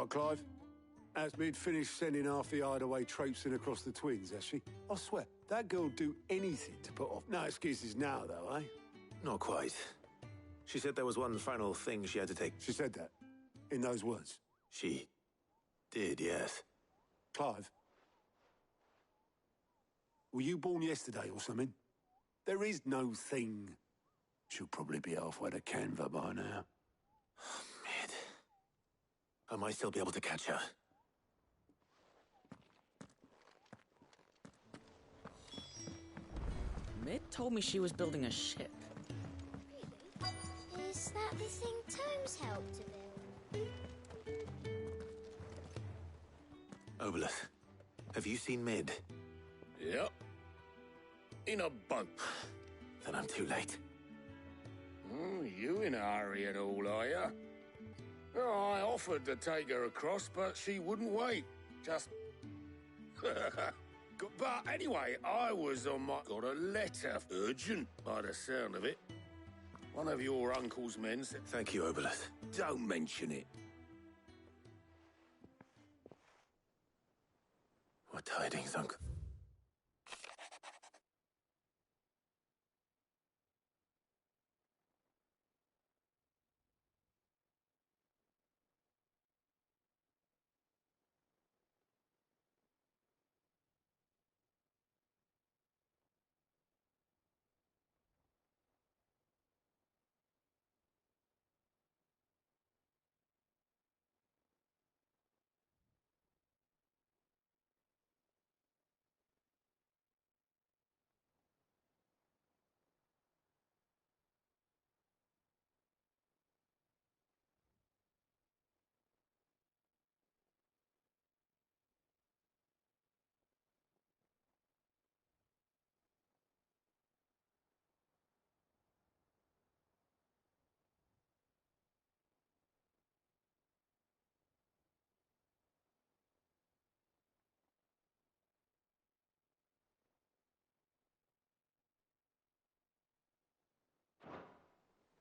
Right, Clive. Has Mid finished sending half the hideaway traipsing across the twins, has she? I swear, that girl'd do anything to put off. No excuses now, though, eh? Not quite. She said there was one final thing she had to take. She said that? In those words? She did, yes. Clive? Were you born yesterday or something? There is no thing. She'll probably be halfway to Canva by now. Mid. I might still be able to catch her. Mid told me she was building a ship. Really? Is that the thing Tomes helped to build? Obelus, have you seen Mid? Yep. In a boat. Then I'm too late. You in a hurry and all, are you? Oh, I offered to take her across, but she wouldn't wait. Just... But anyway, I was on my... Got a letter. Urgent, by the sound of it. One of your uncle's men said... Thank you, Obelus. Don't mention it. What tidings, Uncle?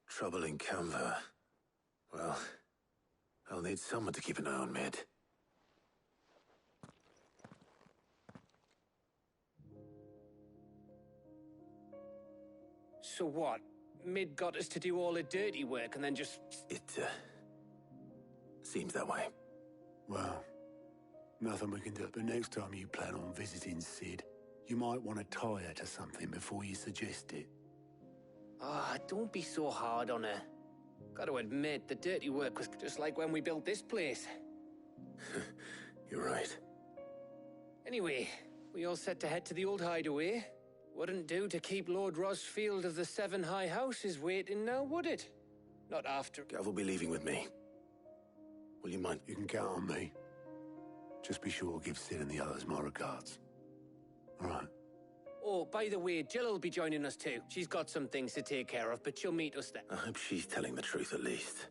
Trouble in Canva. Well, I'll need someone to keep an eye on Mid. So what? Mid got us to do all the dirty work and then just... It, seems that way. Well, nothing we can do. But next time you plan on visiting Sid, you might want to tie her to something before you suggest it. Ah, don't be so hard on her. Gotta admit, the dirty work was just like when we built this place. You're right. Anyway, we all set to head to the old hideaway. Wouldn't do to keep Lord Rosfield of the Seven High Houses waiting now, would it? Not after... Gav will be leaving with me. Will you mind? You can count on me. Just be sure to give Sid and the others my regards. All right. Oh, by the way, Jill will be joining us too. She's got some things to take care of, but she'll meet us then. I hope she's telling the truth at least.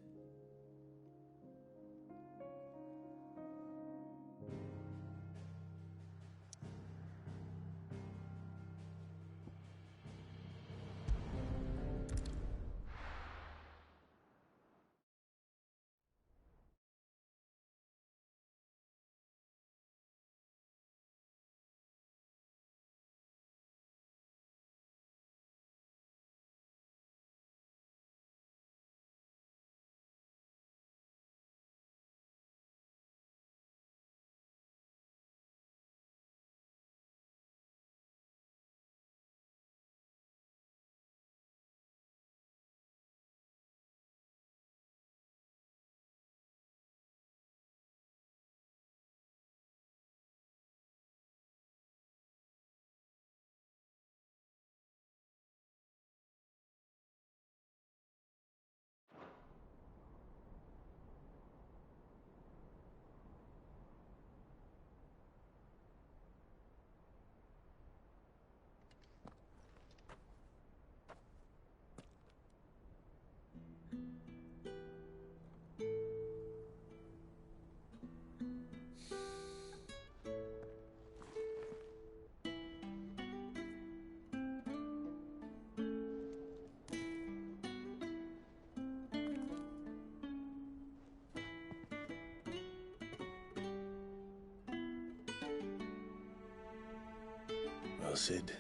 Well, Sid,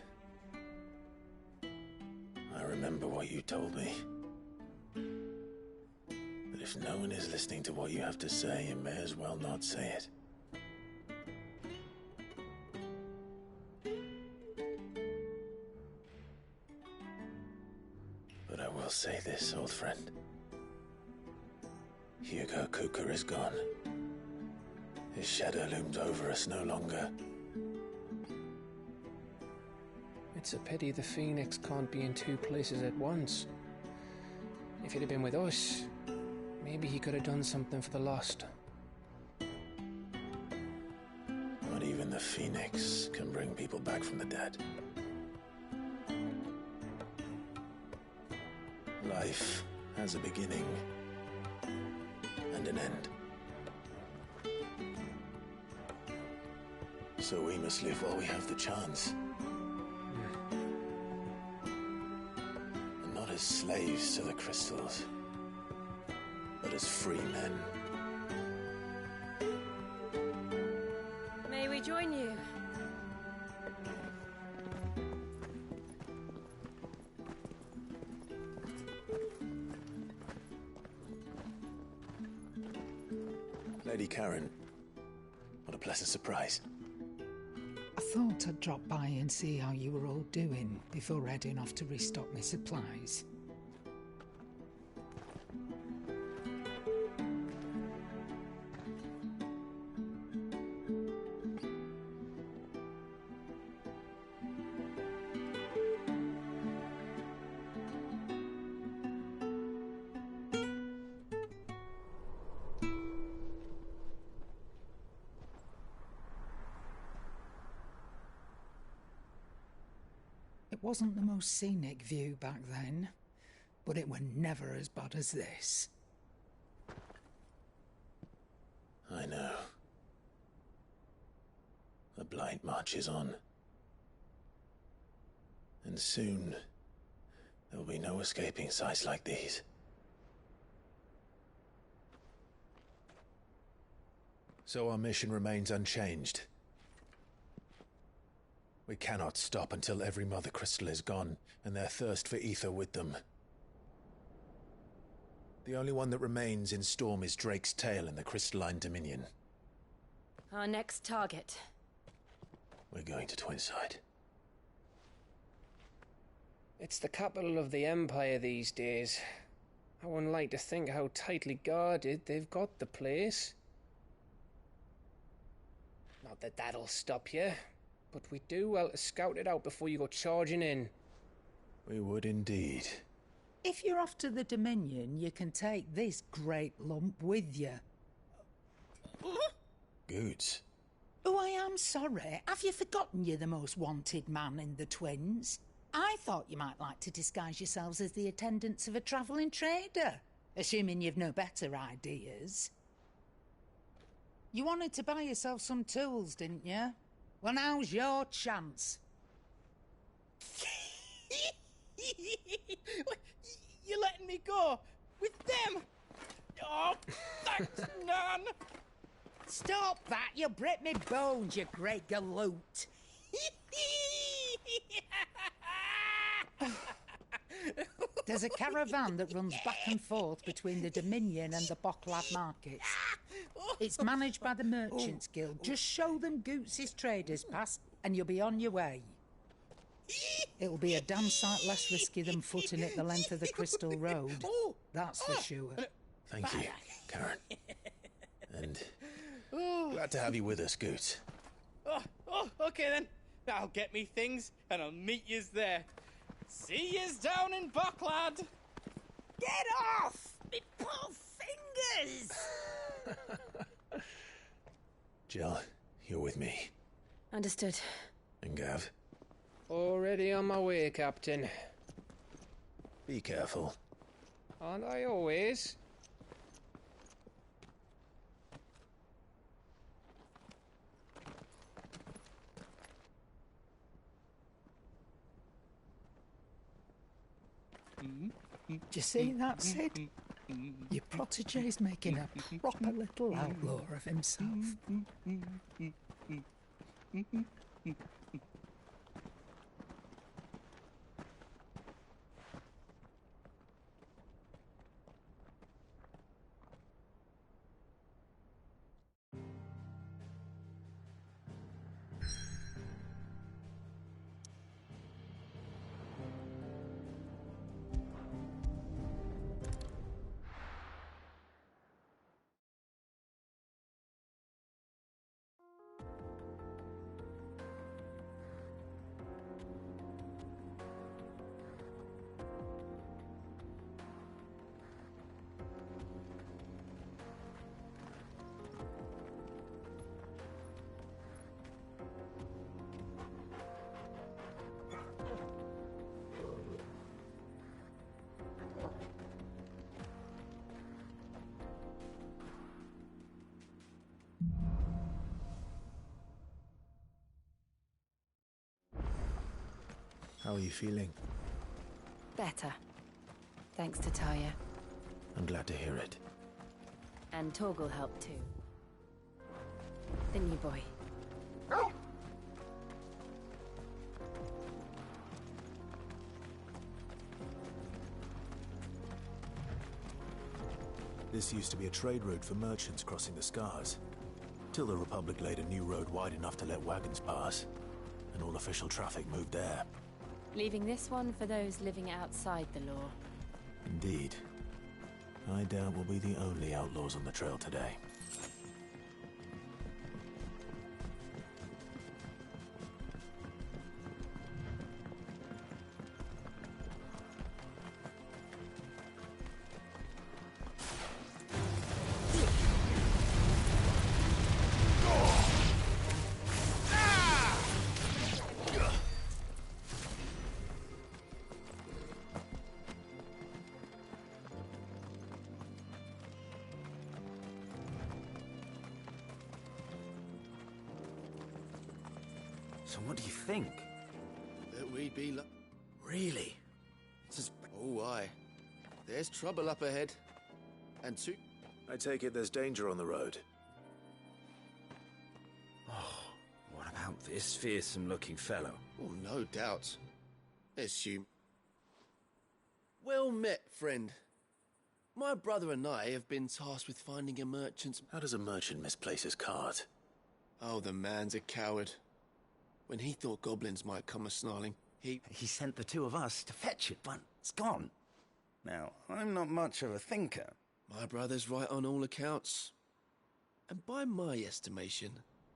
I remember what you told me. That if no one is listening to what you have to say, you may as well not say it. But I will say this, old friend. Hugo Cooker is gone. His shadow looms over us no longer. It's a pity the Phoenix can't be in two places at once. If he'd have been with us, maybe he could have done something for the lost. Not even the Phoenix can bring people back from the dead. Life has a beginning and an end. So we must live while we have the chance. And not as slaves to the crystals, but as free men. May we join you? Lady Karen, what a pleasant surprise. I thought I'd drop by and see how you were all doing before heading off to restock my supplies. It wasn't the most scenic view back then, but it were never as bad as this. I know. The blight marches on. And soon, there'll be no escaping sights like these. So our mission remains unchanged. We cannot stop until every Mother Crystal is gone, and their thirst for ether with them. The only one that remains in Storm is Drake's Tail in the Crystalline Dominion. Our next target. We're going to Twinside. It's the capital of the Empire these days. I wouldn't like to think how tightly guarded they've got the place. Not that that'll stop you, but we do well to scout it out before you go charging in. We would indeed. If you're off to the Dominion, you can take this great lump with you. Goods. Oh, I am sorry. Have you forgotten you're the most wanted man in the Twins? I thought you might like to disguise yourselves as the attendants of a travelling trader, assuming you've no better ideas. You wanted to buy yourself some tools, didn't you? Well, now's your chance. You're letting me go? With them? Oh, thanks, Nan! Stop that! You'll break me bones, you great galoot! There's a caravan that runs back and forth between the Dominion and the Bocklad markets. It's managed by the Merchants Guild. Just show them Goots' traders pass and you'll be on your way. It'll be a damn sight less risky than footing it the length of the Crystal Road. That's for sure. Thank you, Karen. And glad to have you with us, Goots. Okay then. I'll get me things and I'll meet yous there. See yous down in Bocklad. Get off! Me poor fingers! Jill, you're with me. Understood. And Gav, Already on my way, Captain. be careful. Aren't I always? Do you see that, Sid? Your protege's making a proper little outlaw of himself. How are you feeling? Better. Thanks to Taya. I'm glad to hear it. And Torgal helped too. The new boy. This used to be a trade route for merchants crossing the Scars, till the Republic laid a new road wide enough to let wagons pass, and all official traffic moved there. Leaving this one for those living outside the law. Indeed. I doubt we'll be the only outlaws on the trail today. So what do you think? That we'd be Really? Oh, aye. There's trouble up ahead. And I take it there's danger on the road. What about this fearsome-looking fellow? Oh, no doubt. Assume. Well met, friend. My brother and I have been tasked with finding a merchant's... How does a merchant misplace his cart? Oh, the man's a coward. When he thought goblins might come a-snarling, he sent the two of us to fetch it, but it's gone. Now, I'm not much of a thinker. My brother's right on all accounts. And by my estimation...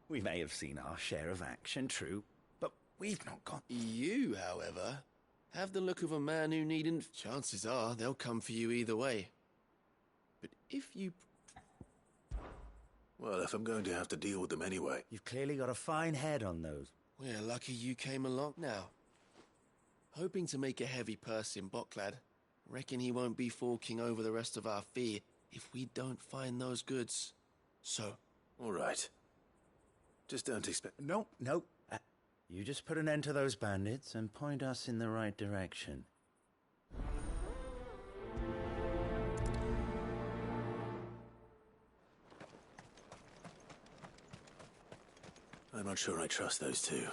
We may have seen our share of action, true, but we've not got... You, however, have the look of a man who needn't... Chances are they'll come for you either way. But if you... Well, if I'm going to have to deal with them anyway... You've clearly got a fine head on those. We're lucky you came along now. Hoping to make a heavy purse in Bocklad. Reckon he won't be forking over the rest of our fee if we don't find those goods. So... All right. Just don't expect... No. You just put an end to those bandits and point us in the right direction. I'm not sure I trust those two.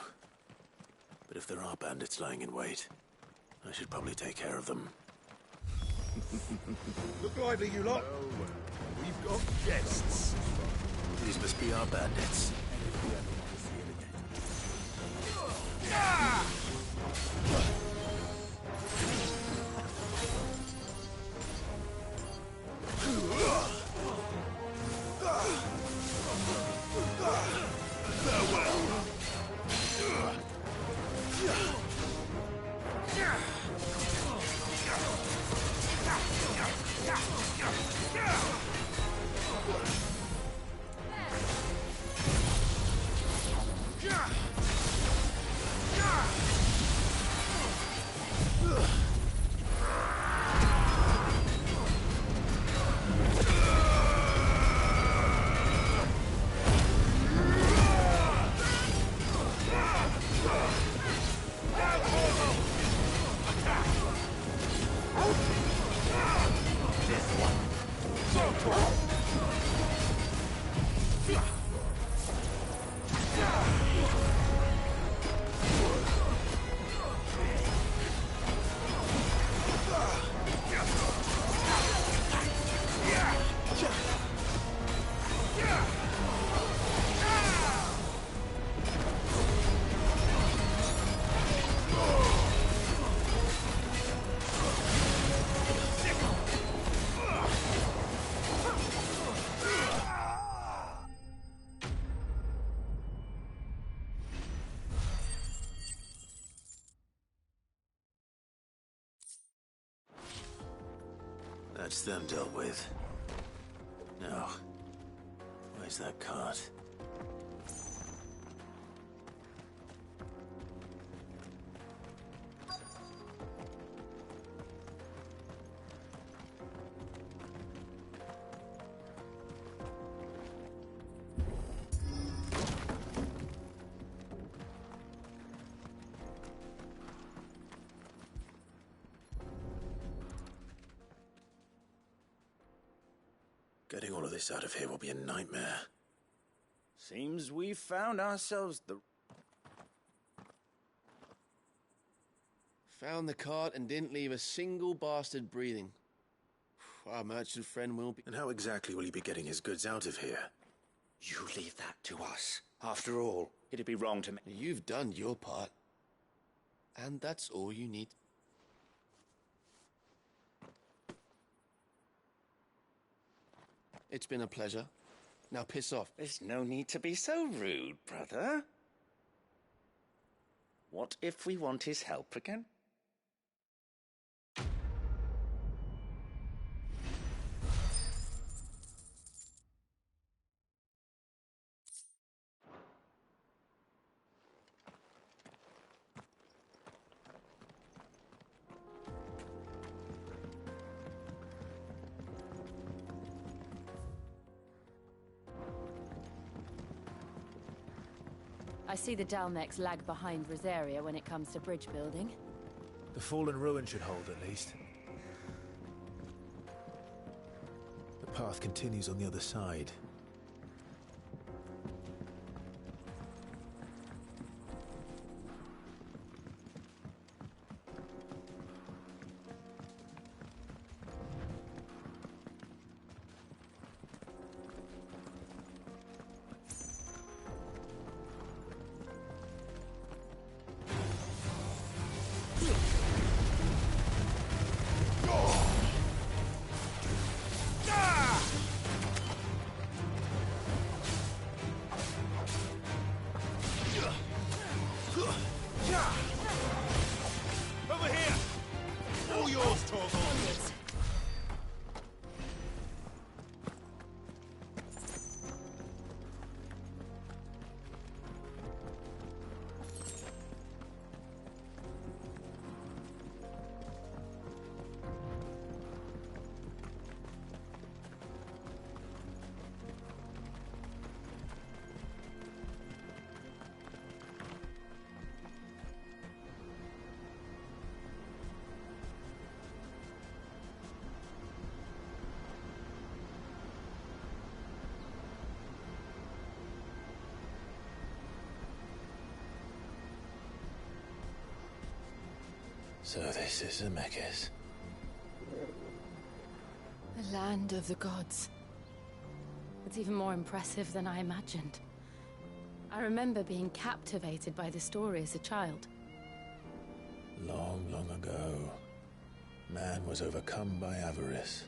But if there are bandits lying in wait, I should probably take care of them. Look lively, you lot. We've got guests. These must be our bandits. That's them dealt with. Now, where's that cart? Getting all of this out of here will be a nightmare. Seems we've found ourselves the... Found the cart and didn't leave a single bastard breathing. Our merchant friend will be... And how exactly will he be getting his goods out of here? You leave that to us. After all, it'd be wrong to... You've done your part. And that's all you need. It's been a pleasure. Now piss off. There's no need to be so rude, brother. What if we want his help again? I see the Dalmex lag behind Rosaria when it comes to bridge building. The fallen ruin should hold, at least. The path continues on the other side. Over here! All yours, Torgal! So this is Zemeckis. The land of the gods. It's even more impressive than I imagined. I remember being captivated by the story as a child. Long, long ago, man was overcome by avarice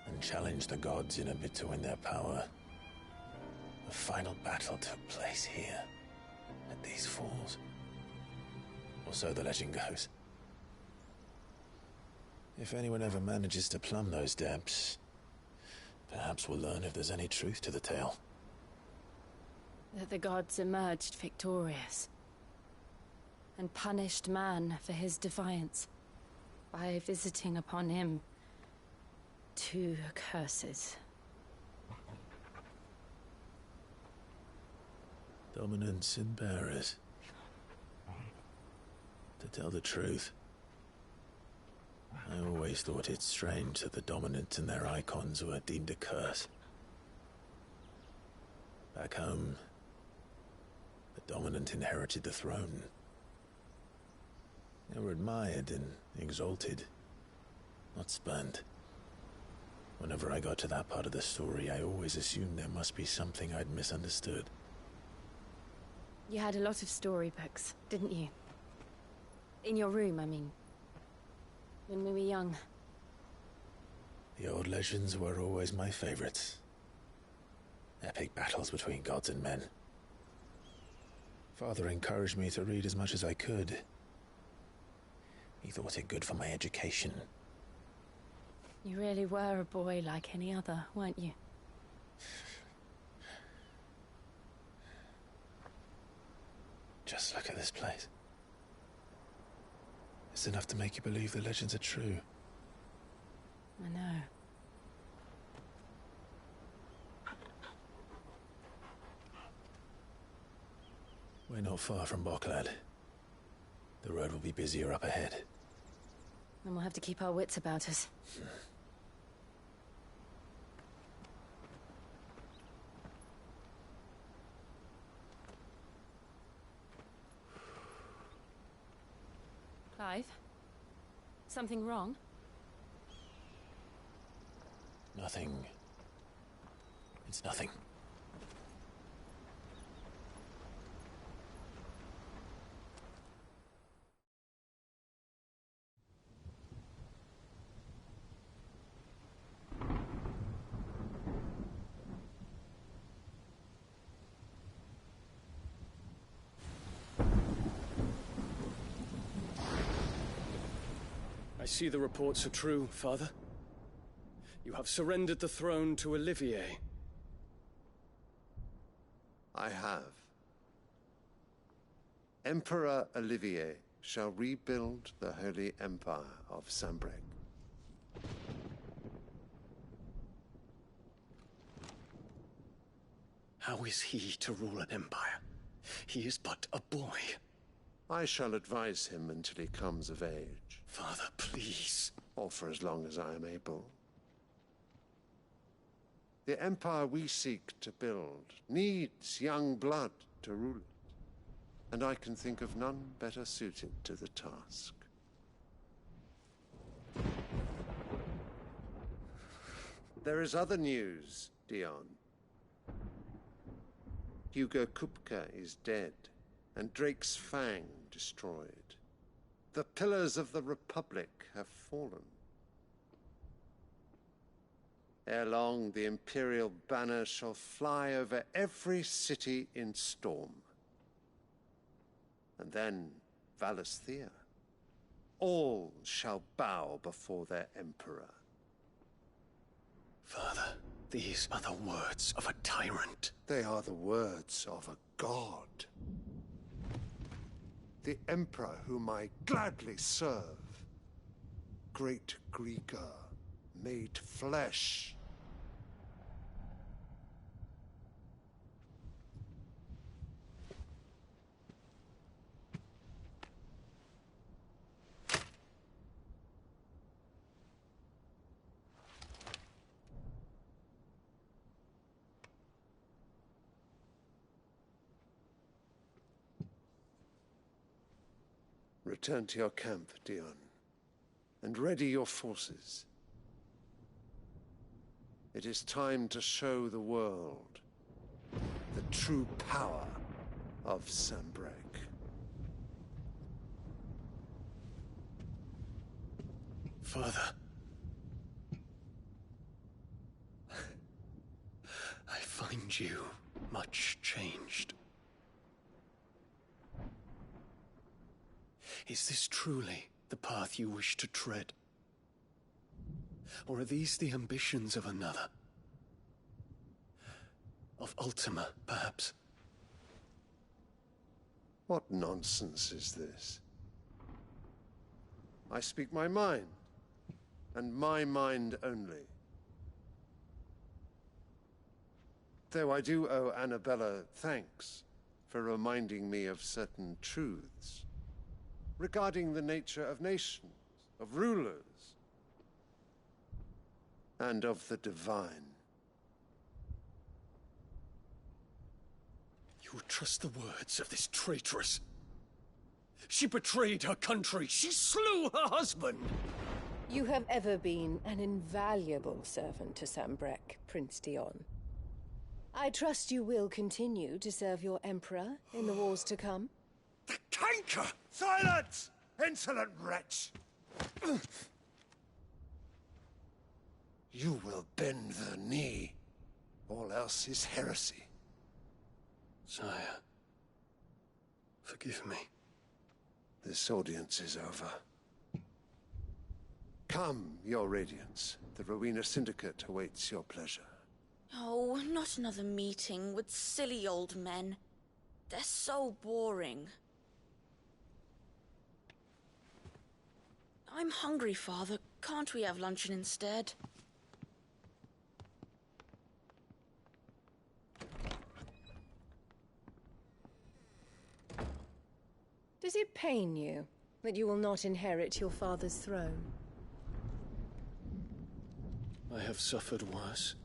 and challenged the gods in a bid to win their power. The final battle took place here, at these falls. Or so the legend goes. If anyone ever manages to plumb those depths, perhaps we'll learn if there's any truth to the tale. That the gods emerged victorious and punished man for his defiance by visiting upon him 2 curses. Dominants and bearers. To tell the truth, I always thought it strange that the dominants and their icons were deemed a curse. Back home, the dominant inherited the throne. They were admired and exalted, not spurned. Whenever I got to that part of the story, I always assumed there must be something I'd misunderstood. You had a lot of storybooks, didn't you? In your room, I mean. When we were young. The old legends were always my favorites. Epic battles between gods and men. Father encouraged me to read as much as I could. He thought it good for my education. You really were a boy like any other, weren't you? Just look at this place. It's enough to make you believe the legends are true. I know. We're not far from Boklad. The road will be busier up ahead. And we'll have to keep our wits about us. alive? Something wrong? Nothing. It's nothing. I see the reports are true, Father. You have surrendered the throne to Olivier. I have. Emperor Olivier shall rebuild the Holy Empire of Sanbreque. How is he to rule an empire? He is but a boy. I shall advise him until he comes of age. Father, please. Or for as long as I am able. The empire we seek to build needs young blood to rule it, and I can think of none better suited to the task. There is other news, Dion. Hugo Kupka is dead, and Drake's Fang destroyed. The pillars of the Republic have fallen. Ere long, the Imperial banner shall fly over every city in Storm. And then Valisthea. All shall bow before their Emperor. Father, these are the words of a tyrant. They are the words of a god. The Emperor whom I gladly serve. Great Greeker, made flesh. Return to your camp, Dion, and ready your forces. It is time to show the world the true power of Sanbreque. Father. I find you much changed. Is this truly the path you wish to tread? Or are these the ambitions of another? Of Ultima, perhaps? What nonsense is this? I speak my mind, and my mind only. Though I do owe Annabella thanks for reminding me of certain truths regarding the nature of nations, of rulers, and of the divine. You would trust the words of this traitress? She betrayed her country. She slew her husband. You have ever been an invaluable servant to Sanbreque, Prince Dion. I trust you will continue to serve your Emperor in the wars to come. The canker! Silence! Insolent wretch! You will bend the knee. All else is heresy. Sire, forgive me. This audience is over. Come, your Radiance. The Rowena Syndicate awaits your pleasure. Oh, not another meeting with silly old men. They're so boring. I'm hungry, Father. Can't we have luncheon instead? Does it pain you that you will not inherit your father's throne? I have suffered worse.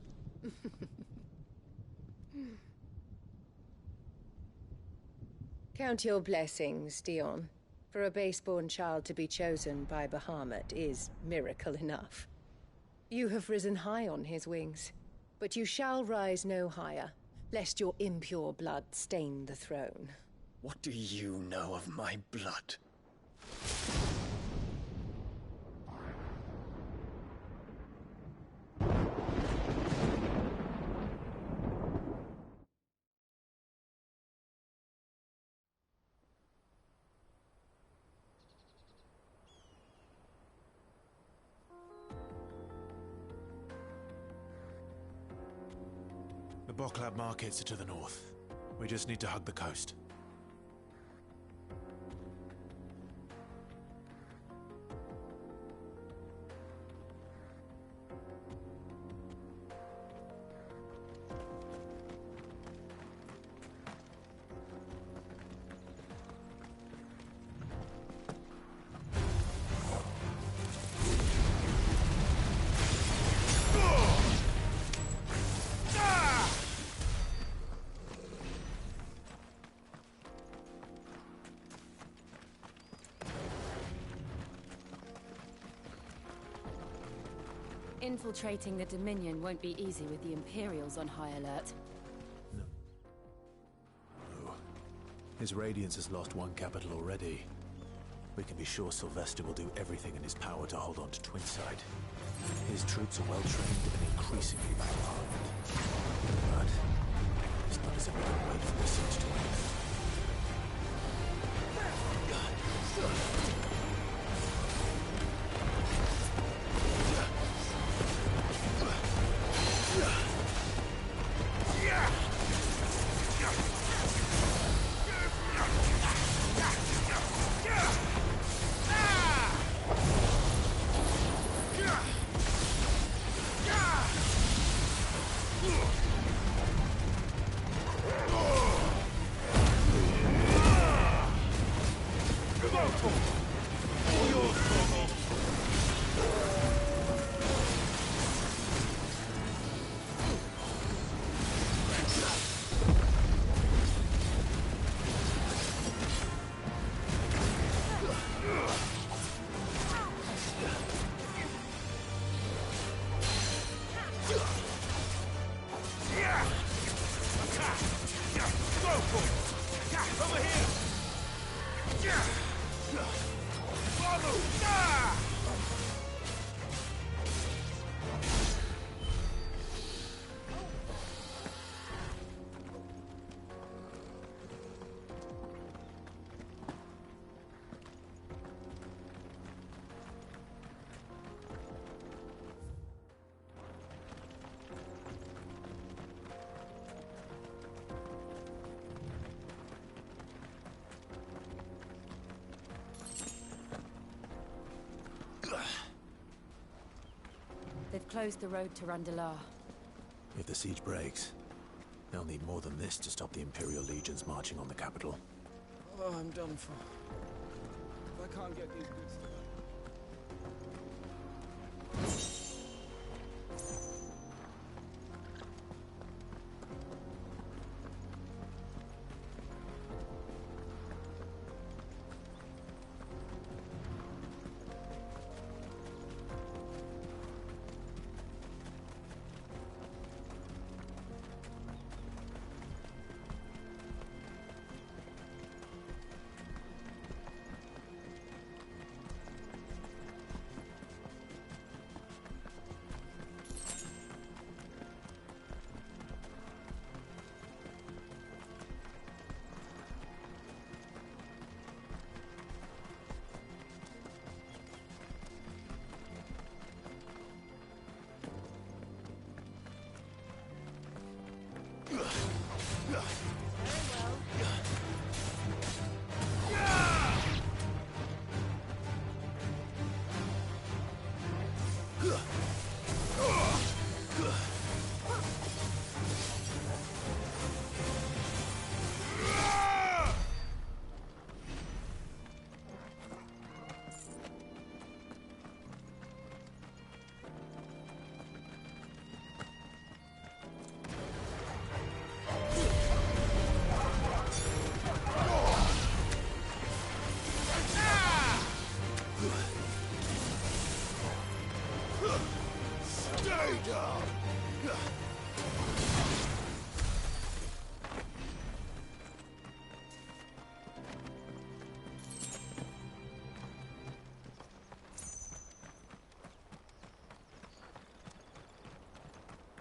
Count your blessings, Dion. For a base-born child to be chosen by Bahamut is miracle enough. You have risen high on his wings, but you shall rise no higher, lest your impure blood stain the throne. What do you know of my blood? The Boklab markets are to the north. We just need to hug the coast. Infiltrating the Dominion won't be easy with the Imperials on high alert. No. His Radiance has lost one capital already. We can be sure Sylvester will do everything in his power to hold on to Twinside. His troops are well-trained and increasingly battle-hardened. But it's not as if we can wait for the siege to end. They've closed the road to Randalar. If the siege breaks, they'll need more than this to stop the Imperial legions marching on the capital. Oh, I'm done for. If I can't get these goods to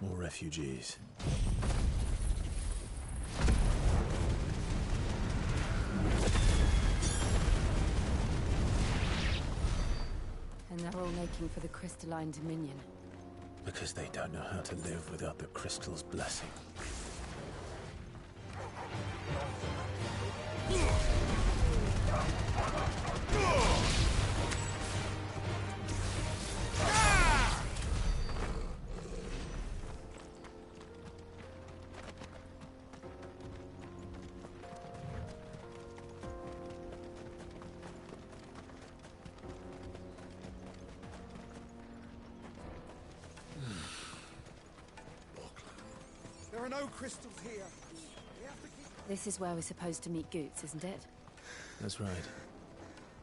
More refugees. And they're all making for the crystalline dominion. Because they don't know how to live without the crystal's blessing. There are no crystals here. We have to keep... This is where we're supposed to meet Goots, isn't it? That's right.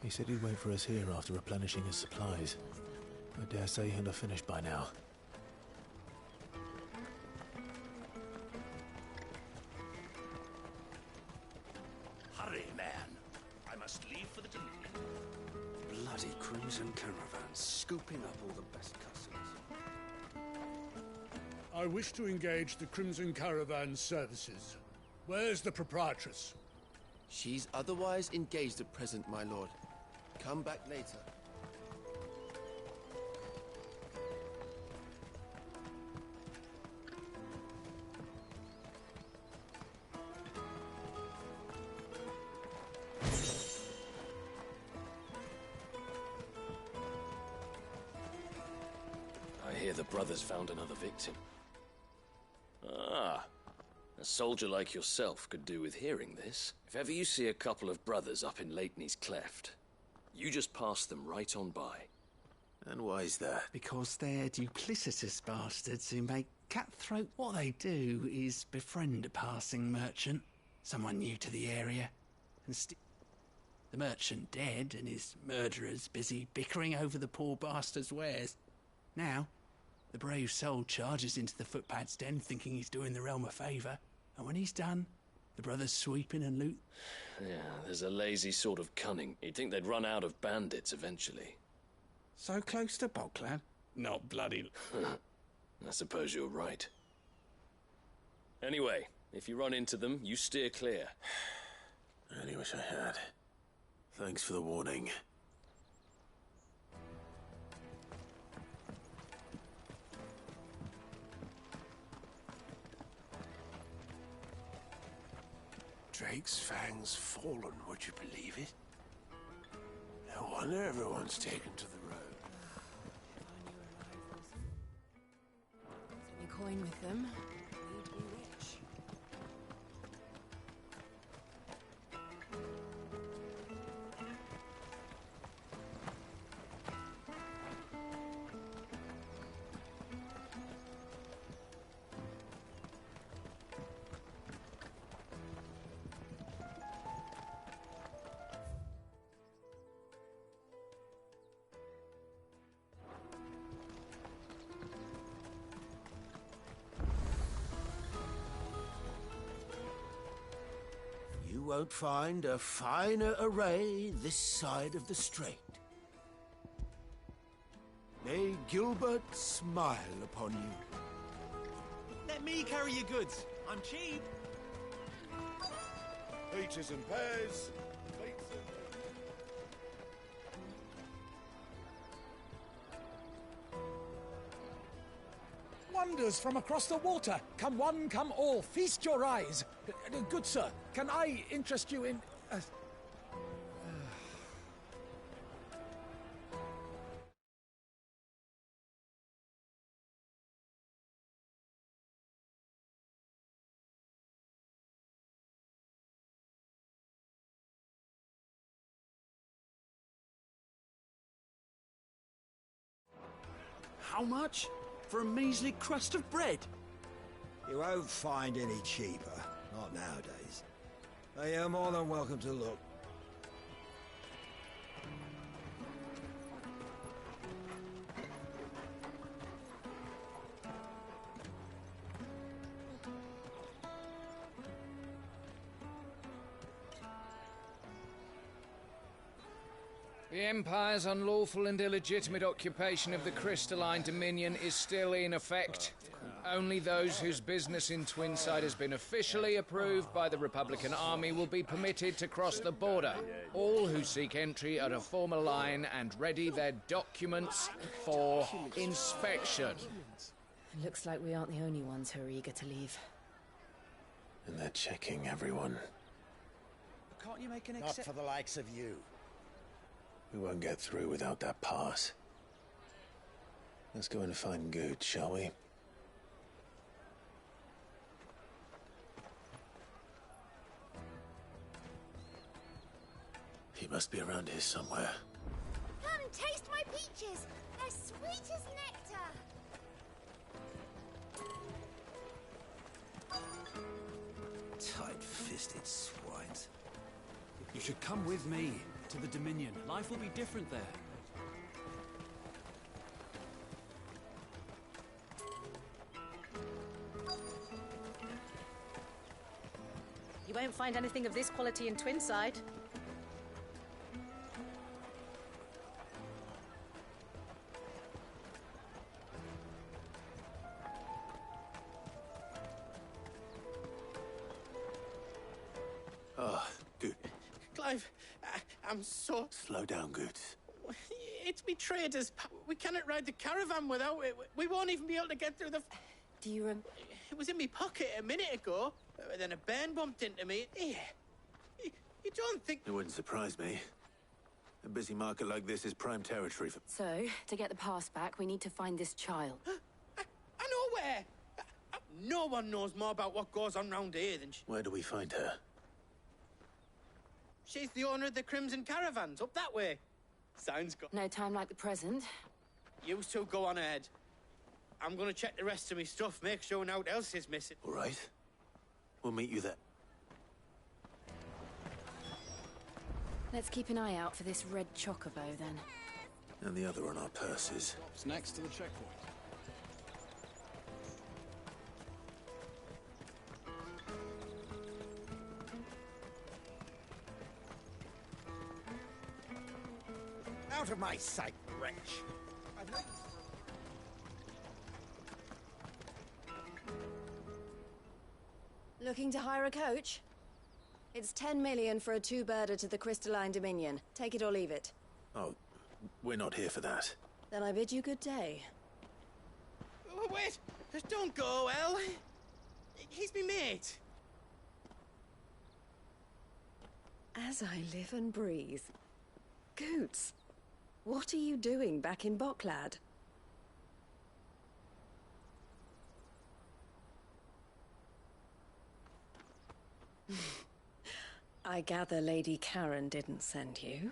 He said he'd wait for us here after replenishing his supplies. I dare say he'll have finished by now. Hurry, man. I must leave for the Dominion. Bloody crimson caravans, scooping up all the best customers. I wish to engage the Crimson Caravan services. Where's the proprietress? She's otherwise engaged at present, my lord. Come back later. I hear the brothers found another victim. Ah, a soldier like yourself could do with hearing this. If ever you see a couple of brothers up in Lateney's Cleft, you just pass them right on by. And why is that? Because they're duplicitous bastards who make cutthroat. What they do is befriend a passing merchant, someone new to the area, and the merchant dead and his murderers busy bickering over the poor bastard's wares. Now, the brave soul charges into the footpad's den thinking he's doing the realm a favour, and when he's done, the brothers sweep in and loot. Yeah, there's a lazy sort of cunning. You'd think they'd run out of bandits eventually. So close to Boglad? Not bloody... I suppose you're right. Anyway, if you run into them, you steer clear. I really wish I had. Thanks for the warning. Drake's Fang's fallen, would you believe it? No wonder everyone's taken to the road. Any coin with them? We'd be rich. You won't find a finer array this side of the strait. May Gilbert smile upon you. Let me carry your goods. I'm cheap. Peaches and pears. Wonders from across the water. Come one, come all. Feast your eyes. Good sir, can I interest you in... How much? For a measly crust of bread? You won't find any cheaper. Not nowadays. But you're more than welcome to look. The Empire's unlawful and illegitimate occupation of the crystalline dominion is still in effect. Only those whose business in Twinside has been officially approved by the Republican Army will be permitted to cross the border. All who seek entry are to form a line and ready their documents for inspection. Looks like we aren't the only ones who are eager to leave. And they're checking everyone. Can't you make an Not for the likes of you. We won't get through without that pass. Let's go and find Good, shall we? He must be around here somewhere. Come taste my peaches. They're sweet as nectar. Tight-fisted swines. You should come with me to the Dominion. Life will be different there. You won't find anything of this quality in Twinside. Oh, Good. Clive, I'm so... Slow down, Good. It's me traders. We cannot ride the caravan without it. We won't even be able to get through the... Do you It was in my pocket a minute ago. Then a bairn bumped into me. Here. You don't think... It wouldn't surprise me. A busy market like this is prime territory for... So, to get the pass back, we need to find this child. I know where. No one knows more about what goes on round here than she... Where do we find her? She's the owner of the Crimson Caravans, up that way. Sounds good. No time like the present. You two go on ahead. I'm gonna check the rest of my stuff, make sure no one else is missing. All right. We'll meet you there. Let's keep an eye out for this red chocobo, then. And the other on our purses. It's next to the checkpoint. Out of my sight, wretch. Looking to hire a coach? It's 10 million for a two-birder to the Crystalline Dominion. Take it or leave it. Oh, we're not here for that. Then I bid you good day. Wait! Don't go, El. He's me mate. As I live and breathe. Goots, what are you doing back in Bocklad? I gather Lady Karen didn't send you.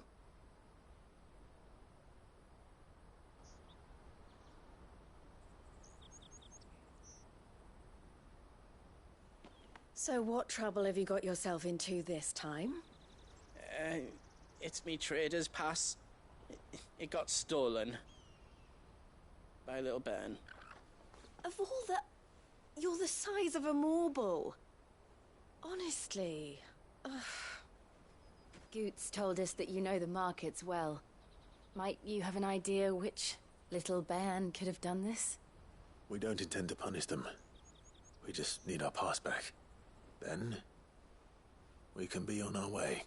So what trouble have you got yourself into this time? It's me trader's pass. It got stolen. By a little bairn. Of all the... You're the size of a marble. Honestly. Ugh. Goots told us that you know the markets well. Might you have an idea which little bairn could have done this? We don't intend to punish them. We just need our pass back. Then, we can be on our way.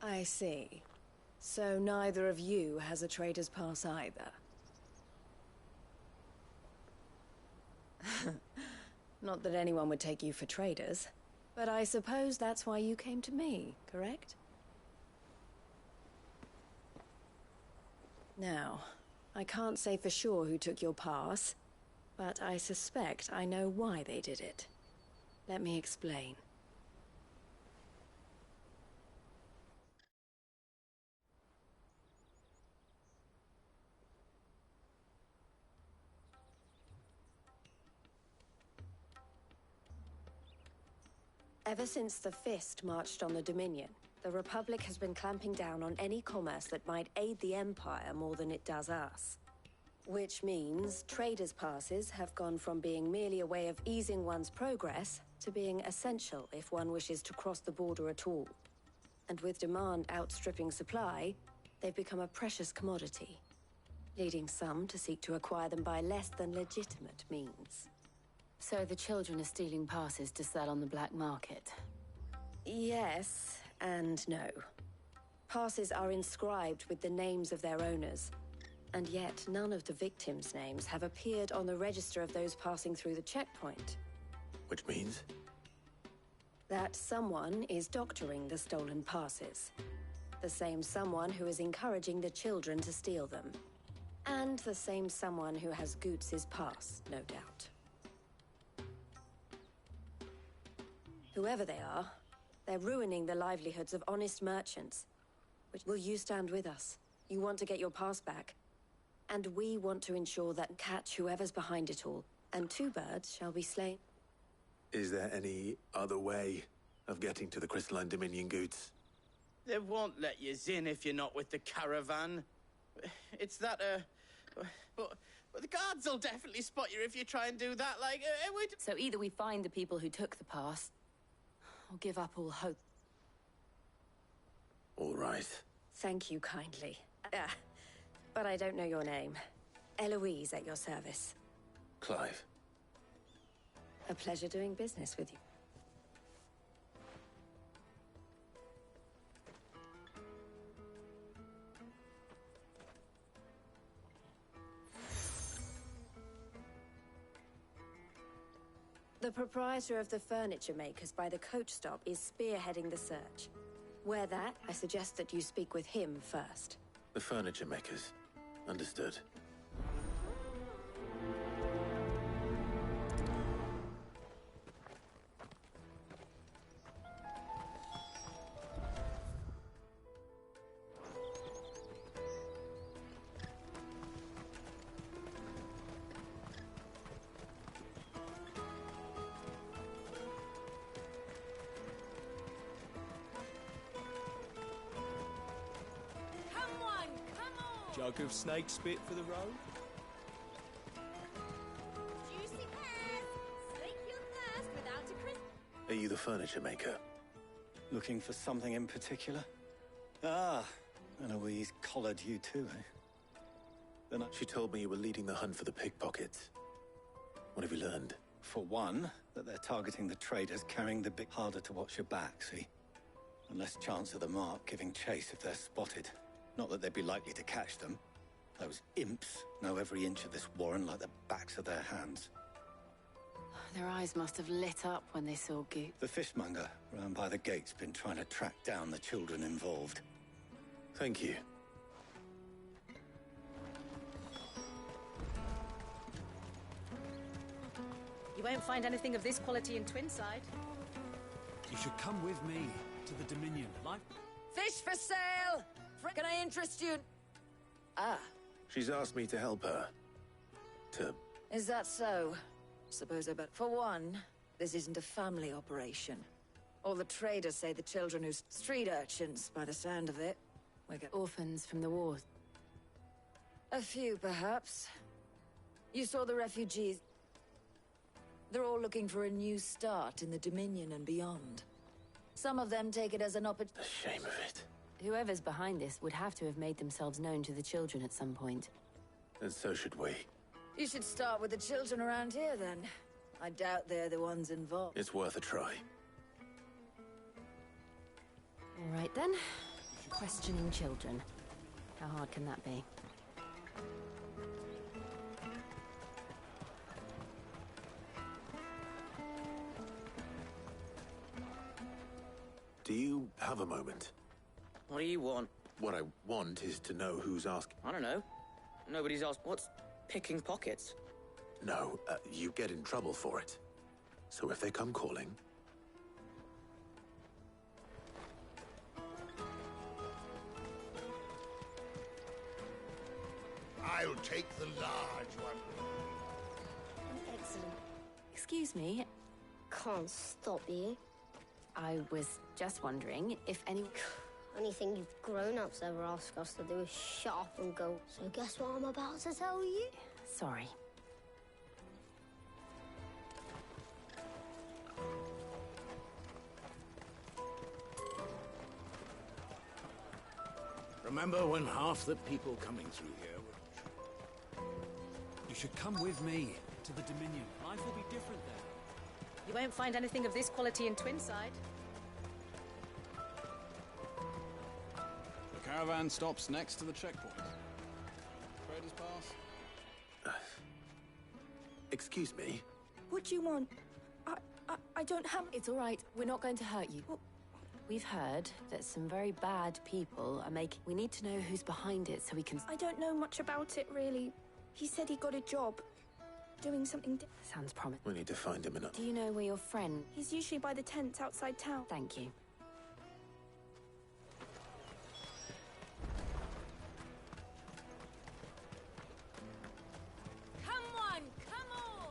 I see. So neither of you has a trader's pass either. Not that anyone would take you for traders, but I suppose that's why you came to me, correct? Now, I can't say for sure who took your pass, but I suspect I know why they did it. Let me explain. Ever since the Fist marched on the Dominion, the Republic has been clamping down on any commerce that might aid the Empire more than it does us. Which means traders' passes have gone from being merely a way of easing one's progress to being essential if one wishes to cross the border at all. And with demand outstripping supply, they've become a precious commodity. leading some to seek to acquire them by less than legitimate means. So the children are stealing passes to sell on the black market? Yes, and no. Passes are inscribed with the names of their owners, and yet none of the victims' names have appeared on the register of those passing through the checkpoint. Which means? That someone is doctoring the stolen passes. The same someone who is encouraging the children to steal them. And the same someone who has Goots's pass, no doubt. Whoever they are, they're ruining the livelihoods of honest merchants. Will you stand with us? You want to get your pass back. And we want to ensure that catch whoever's behind it all, and 2 birds shall be slain. Is there any other way of getting to the Crystalline Dominion goods? They won't let you in if you're not with the caravan. It's that, but the guards will definitely spot you if you try and do that, like, So either we find the people who took the pass, or give up all hope. All right. Thank you kindly. But I don't know your name. Eloise at your service. Clive. A pleasure doing business with you. The proprietor of the furniture makers by the coach stop is spearheading the search. Where that, I suggest that you speak with him first. The furniture makers. Understood. Jug of snake spit for the road? Juicy pears! Slake your thirst without a crisp. Are you the furniture maker? Looking for something in particular? Ah, Eloise collared you too, eh? She told me you were leading the hunt for the pickpockets. What have you learned? For one, that they're targeting the traders carrying the big... Harder to watch your back, see? And less chance of the mark giving chase if they're spotted. Not that they'd be likely to catch them. Those imps know every inch of this warren like the backs of their hands. Their eyes must have lit up when they saw Goot. The fishmonger round by the gate's been trying to track down the children involved. Thank you. You won't find anything of this quality in Twinside. You should come with me to the Dominion. Fish for sale! Can I interest you? Ah. She's asked me to help her. Is that so? Suppose I bet. For one, this isn't a family operation. All the traders say the children who's street urchins, by the sound of it. We get orphans from the war. A few, perhaps. You saw the refugees. They're all looking for a new start in the Dominion and beyond. Some of them take it as an opportunity. The shame of it. Whoever's behind this would have to have made themselves known to the children at some point. And so should we. You should start with the children around here, then. I doubt they're the ones involved. It's worth a try. All right, then. Questioning children. How hard can that be? Do you have a moment? What do you want? What I want is to know who's asking. I don't know. Nobody's asked. What's picking pockets? No, you get in trouble for it. So if they come calling... I'll take the large one. Excellent. Excuse me. Can't stop you. I was just wondering if any... Anything you grown-ups ever ask us to do is shut up and go. So guess what I'm about to tell you? Sorry. Remember when half the people coming through here were... You should come with me to the Dominion. Life will be different there. You won't find anything of this quality in Twinside. The caravan stops next to the checkpoint. Traders pass. Excuse me? What do you want? I don't have... It's all right. We're not going to hurt you. We've heard that some very bad people are making... We need to know who's behind it so we can... I don't know much about it, really. He said he got a job. Doing something... Sounds promising. We need to find him Do you know where your friend... He's usually by the tents outside town. Thank you. Come on, come on!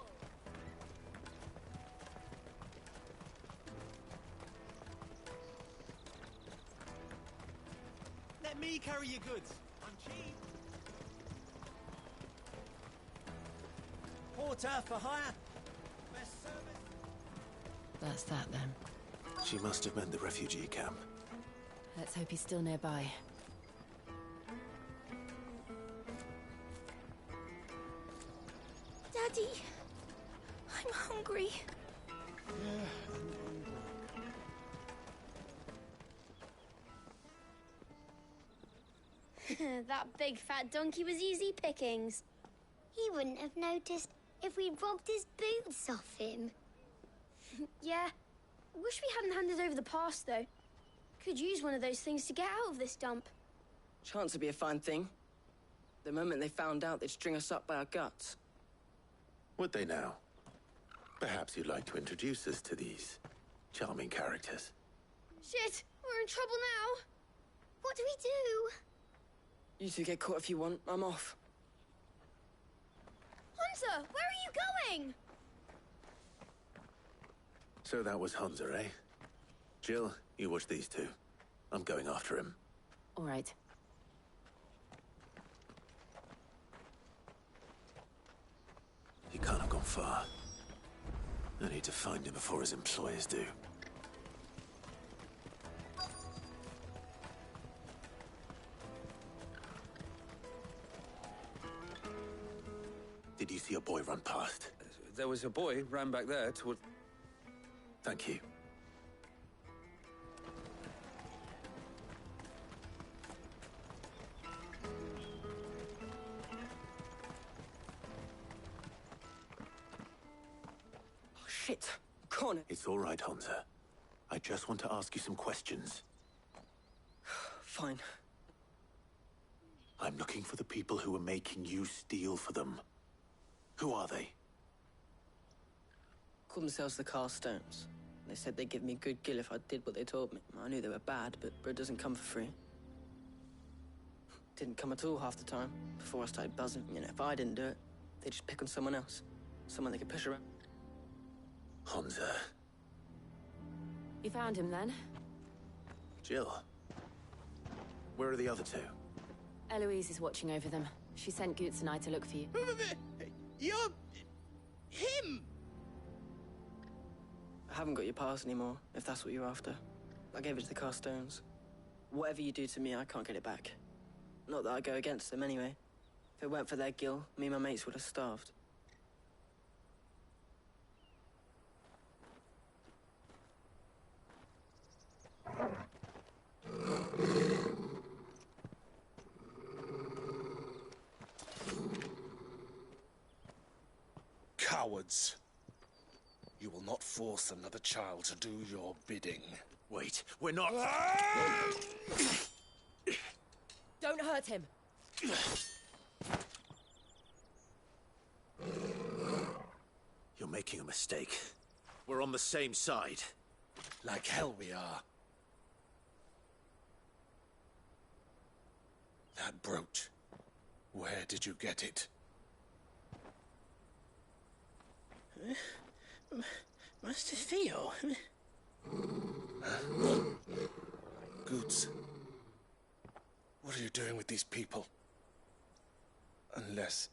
Let me carry your goods. I'm cheap. Porter for hire. Best service. That's that, then. She must have meant the refugee camp. Let's hope he's still nearby. Daddy, I'm hungry. That big fat donkey was easy pickings. He wouldn't have noticed if we'd robbed his boots off him. Yeah. Wish we hadn't handed over the pass, though. Could use one of those things to get out of this dump. Chance would be a fine thing. The moment they found out, they'd string us up by our guts. Would they now? Perhaps you'd like to introduce us to these charming characters. Shit, we're in trouble now. What do we do? You two get caught if you want. I'm off. Hunter, where are you going? So that was Hunter, eh? Jill, you watch these two. I'm going after him. All right. He can't have gone far. I need to find him before his employers do. Did you see a boy run past? There was a boy ran back there toward... Thank you. Oh, shit. Corner. It's all right, Hunter. I just want to ask you some questions. Fine. I'm looking for the people who are making you steal for them. Who are they? Call themselves the Carstones. They said they'd give me good gill if I did what they told me. I knew they were bad, but bread doesn't come for free. Didn't come at all half the time, before I started buzzing. You know, if I didn't do it, they'd just pick on someone else. Someone they could push around. Hunter. You found him, then? Jill. Where are the other two? Eloise is watching over them. She sent Goots and I to look for you. You're... him! I haven't got your pass anymore, if that's what you're after. I gave it to the Carstones. Whatever you do to me, I can't get it back. Not that I go against them anyway. If it weren't for their gill, me and my mates would have starved. Cowards. You will not force another child to do your bidding. Wait, we're not... Don't hurt him. You're making a mistake. We're on the same side. Like hell we are. That brooch. Where did you get it? Master Theo. Goots. What are you doing with these people? Unless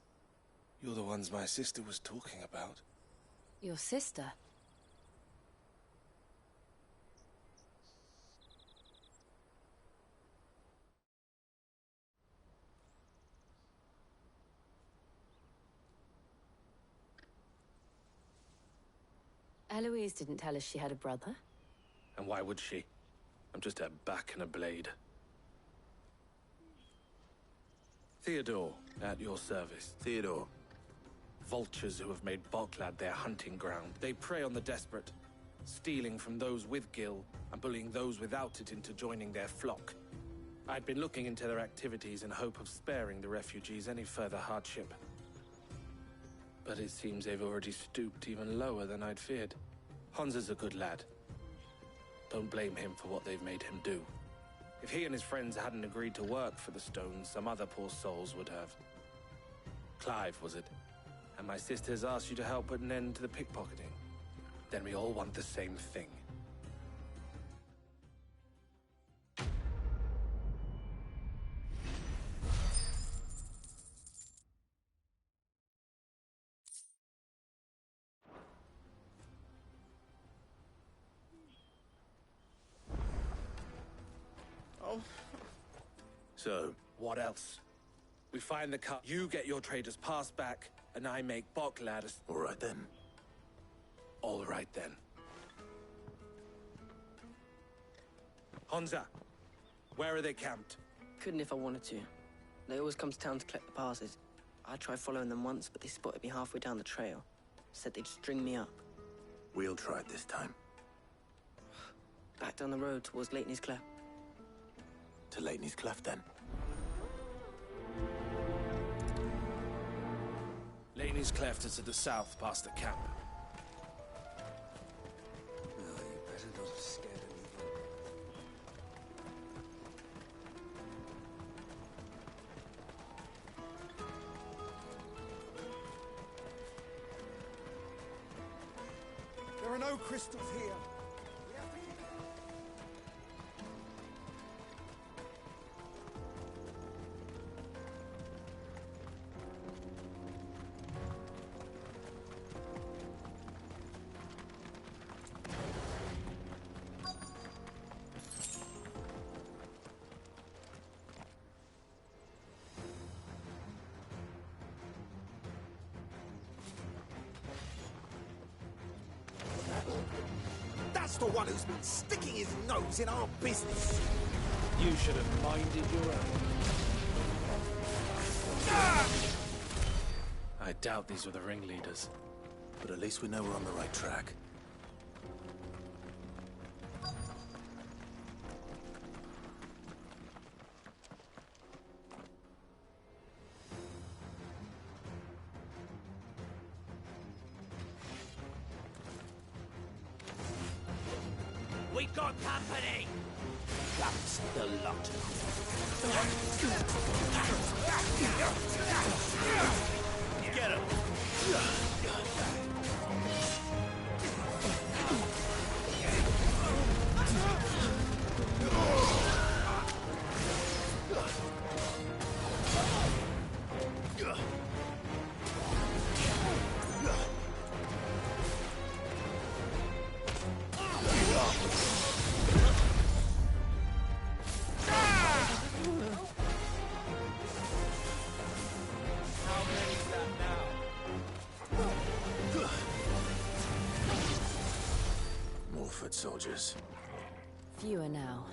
you're the ones my sister was talking about. Your sister? Eloise didn't tell us she had a brother. And why would she? I'm just a back and a blade. Theodore, at your service. Theodore. Vultures who have made Boklad their hunting ground. They prey on the desperate, stealing from those with gil and bullying those without it into joining their flock. I'd been looking into their activities in hope of sparing the refugees any further hardship. But it seems they've already stooped even lower than I'd feared. Hans is a good lad. Don't blame him for what they've made him do. If he and his friends hadn't agreed to work for the stones, some other poor souls would have. Clive, was it? And my sisters asked you to help put an end to the pickpocketing. Then we all want the same thing. So? What else? We find the cut, you get your trader's pass back, and I make Boklad. All right then. All right then. Honza, where are they camped? Couldn't if I wanted to. They always come to town to collect the passes. I tried following them once, but they spotted me halfway down the trail. Said they'd string me up. We'll try it this time. Back down the road towards Leitney's Cleft. To Leitney's Cleft, then. Leitney's Cleft is to the south, past the camp. Oh, you better not have scared anything. There are no crystals here. That's the one who's been sticking his nose in our business. You should have minded your own. I doubt these were the ringleaders. But at least we know we're on the right track. We got company! That's the lot. Get him! Foot soldiers. Fewer now.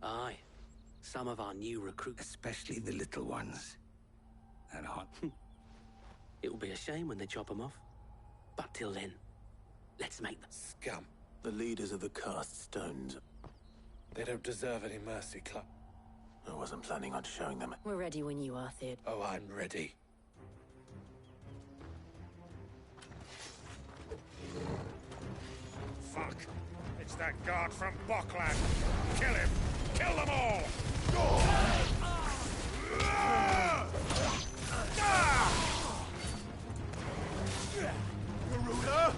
Aye. Some of our new recruits. Especially the little ones. That hot. It will be a shame when they chop them off. But till then, let's make them. Scum. The leaders of the cast stones. They don't deserve any mercy, Club. I wasn't planning on showing them. We're ready when you are, Theod. Oh, I'm ready. Fuck. It's that guard from Boklad. Kill him. Kill them all. Garuda!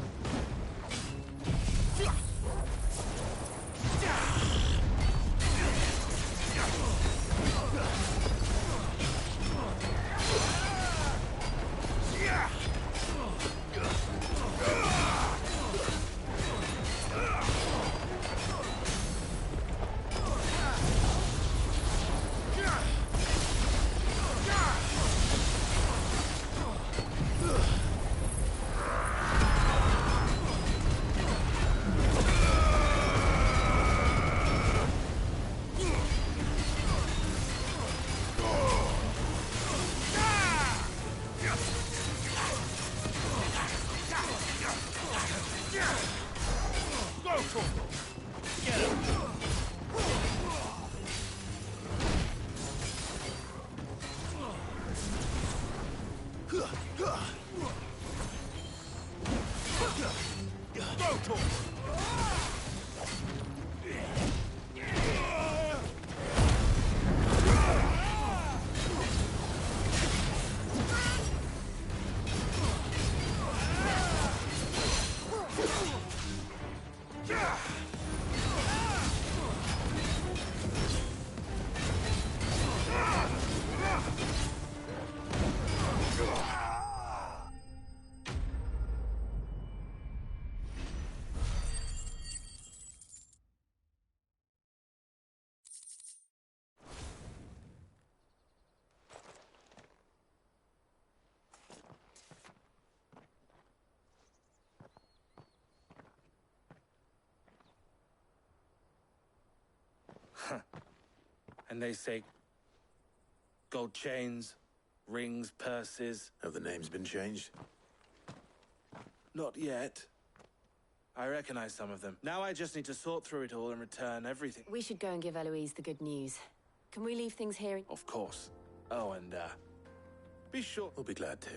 And they say gold chains, rings, purses. Have the names been changed? Not yet. I recognize some of them. Now I just need to sort through it all and return everything. We should go and give Eloise the good news. Can we leave things here? Of course. Oh, and be sure. We'll be glad to.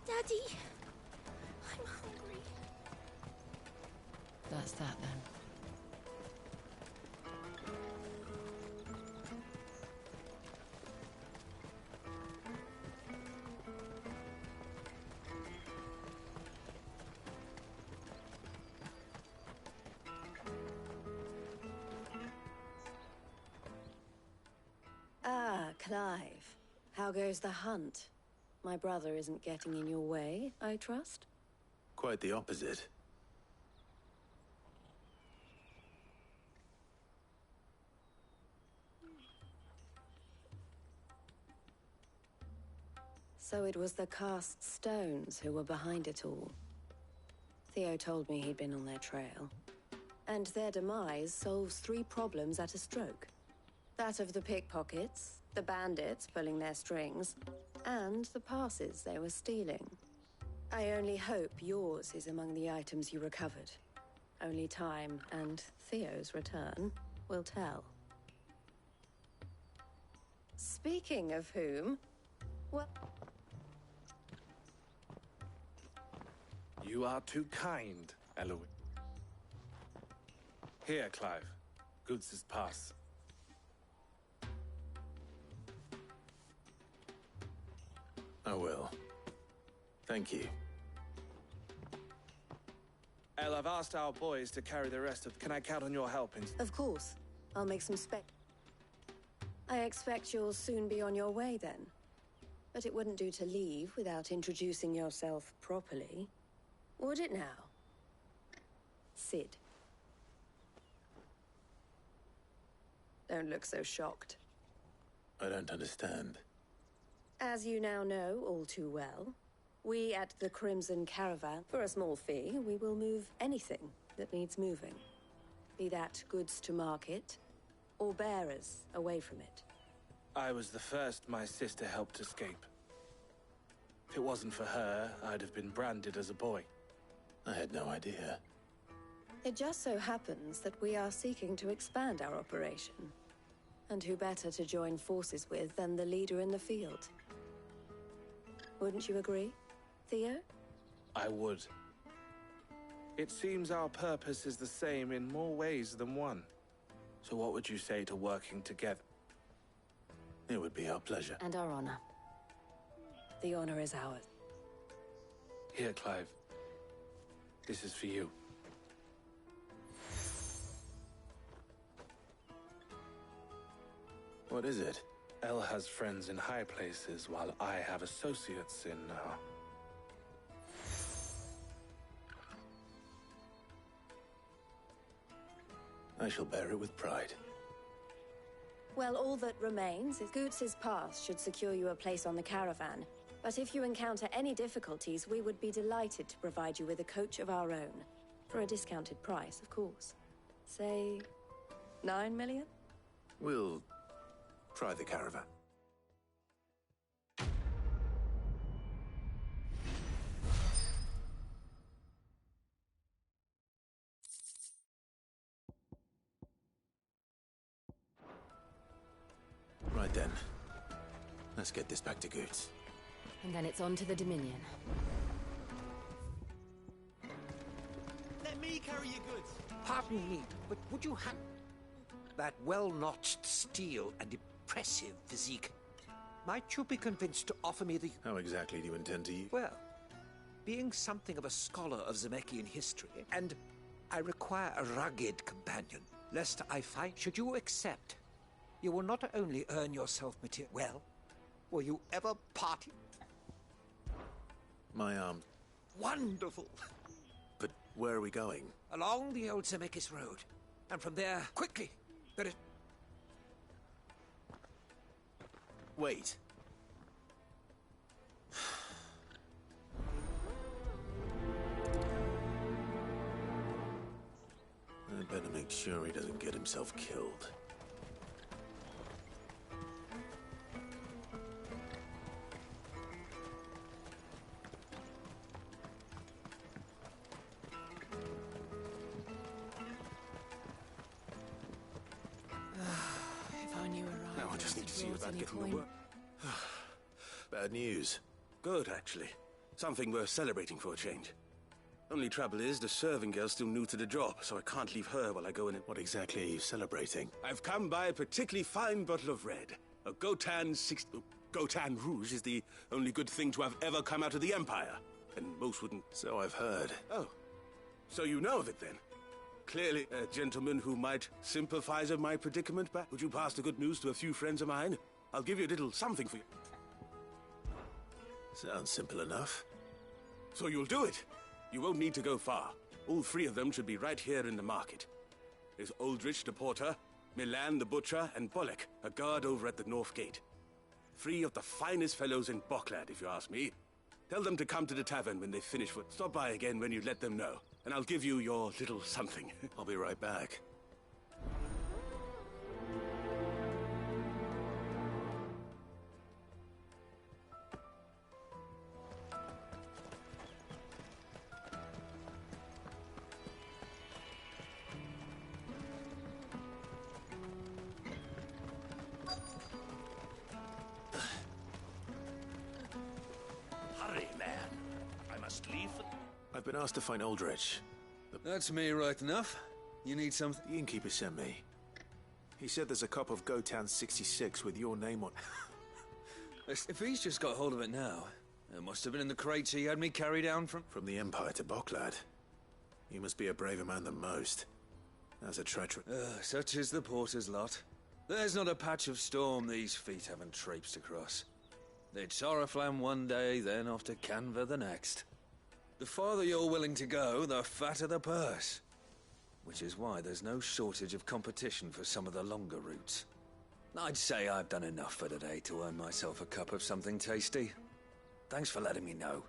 Daddy, I'm hungry. That's that then. Ah, Clive. How goes the hunt? My brother isn't getting in your way, I trust? Quite the opposite. So it was the cast stones who were behind it all. Theo told me he'd been on their trail. And their demise solves 3 problems at a stroke. That of the pickpockets, the bandits pulling their strings, and the passes they were stealing. I only hope yours is among the items you recovered. Only time and Theo's return will tell. Speaking of whom, well... You are too kind, Eloise. Here, Clive. Goods' pass. I will. Thank you. El, I've asked our boys to carry the rest of... Can I count on your help in... Of course. I'll make some I expect you'll soon be on your way then. But it wouldn't do to leave without introducing yourself properly. Would it now? Sid. Don't look so shocked. I don't understand. As you now know all too well, we at the Crimson Caravan, for a small fee, we will move anything that needs moving. Be that goods to market, or bearers away from it. I was the first my sister helped escape. If it wasn't for her, I'd have been branded as a boy. I had no idea. It just so happens that we are seeking to expand our operation. And who better to join forces with than the leader in the field? Wouldn't you agree, Theo? I would. It seems our purpose is the same in more ways than one. So what would you say to working together? It would be our pleasure. And our honor. The honor is ours. Here, Clive. This is for you. What is it? El has friends in high places, while I have associates in, I shall bear it with pride. Well, all that remains is Goots's pass should secure you a place on the caravan. But if you encounter any difficulties, we would be delighted to provide you with a coach of our own. For a discounted price, of course. Say, 9 million? We'll try the caravan. Right then. Let's get this back to Goots. And then it's on to the Dominion. Let me carry your goods. Pardon me, but would you have that well-notched steel and impressive physique? Might you be convinced to offer me the... How exactly do you intend to use? Well, being something of a scholar of Zemeckis history, and I require a rugged companion, lest I find... Should you accept, you will not only earn yourself material... Well, were you ever party? My arm. Wonderful! But where are we going? Along the old Zemeckis Road. And from there, quickly! There is... Wait. I better make sure he doesn't get himself killed. Now I just need to see about getting the work. Bad news. Good, actually. Something worth celebrating for a change. Only trouble is, the serving girl's still new to the job, so I can't leave her while I go in and... What exactly are you celebrating? I've come by a particularly fine bottle of red. A Gotan Gotan Rouge is the only good thing to have ever come out of the Empire. And most wouldn't... So I've heard. Oh. So you know of it, then? Clearly a gentleman who might sympathize with my predicament, but would you pass the good news to a few friends of mine? I'll give you a little something for you. Sounds simple enough. So you'll do it. You won't need to go far. All three of them should be right here in the market. There's Aldrich the porter, Milan the butcher, and Bolek, a guard over at the north gate. Three of the finest fellows in Boklad, if you ask me. Tell them to come to the tavern when they finish. Stop by again when you let them know, and I'll give you your little something. I'll be right back. Hurry, man. I must leave for... I've been asked to find Aldrich. That's me right enough. You need something? The innkeeper sent me. He said there's a cup of Gotan 66 with your name on... If he's just got hold of it now, it must have been in the crates he had me carry down from... From the Empire to Boklad. You must be a braver man than most. That's a treachery. Such is the porter's lot. There's not a patch of storm these feet haven't traipsed across. They'd Oriflamme one day, then off to Canva the next. The farther you're willing to go, the fatter the purse. Which is why there's no shortage of competition for some of the longer routes. I'd say I've done enough for today to earn myself a cup of something tasty. Thanks for letting me know.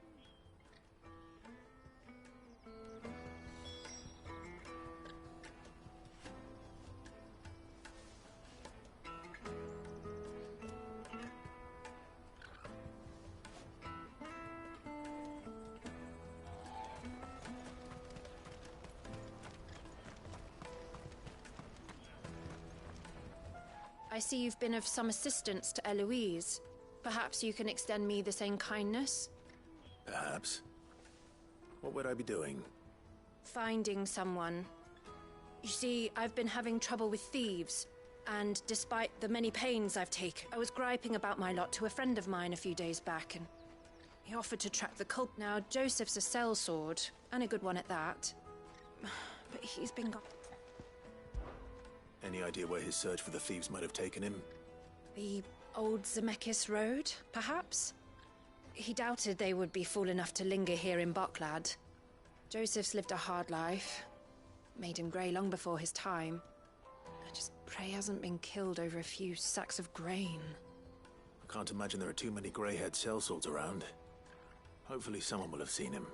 I see you've been of some assistance to Eloise. Perhaps you can extend me the same kindness? Perhaps. What would I be doing? Finding someone. You see, I've been having trouble with thieves, and despite the many pains I've taken, I was griping about my lot to a friend of mine a few days back, and he offered to track the cult. Now, Joseph's a sellsword, and a good one at that. But he's been gone. Any idea where his search for the thieves might have taken him? The old Zemeckis Road, perhaps? He doubted they would be fool enough to linger here in Boklad. Joseph's lived a hard life. Made him grey long before his time. I just pray he hasn't been killed over a few sacks of grain. I can't imagine there are too many grey-haired sellswords around. Hopefully someone will have seen him.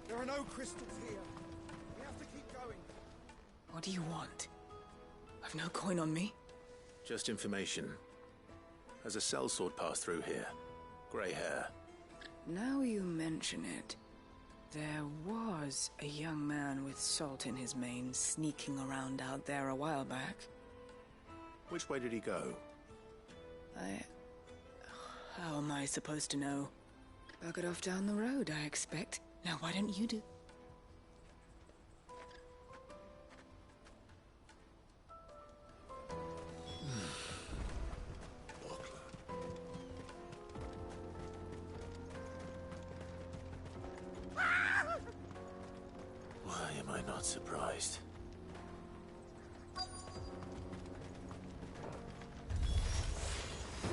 There are no crystals here. We have to keep going. What do you want? I've no coin on me. Just information. Has a sellsword passed through here? Grey hair. Now you mention it, there was a young man with salt in his mane sneaking around out there a while back. Which way did he go? How am I supposed to know? Buggered off down the road, I expect. Now why don't you do? Why am I not surprised?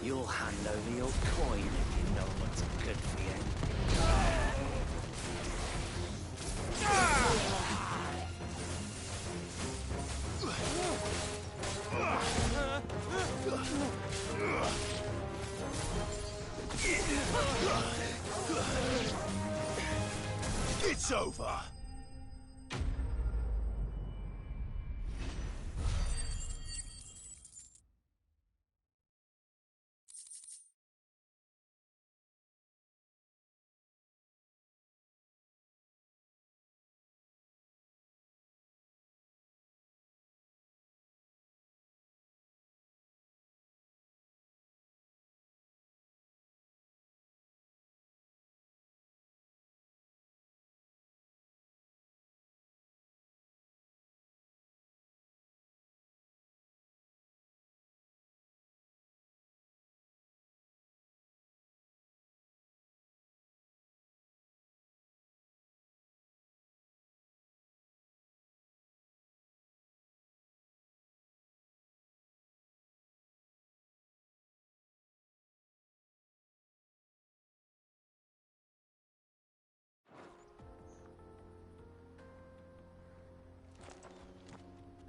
You'll hand over your coin if you know what's good for you. It's over!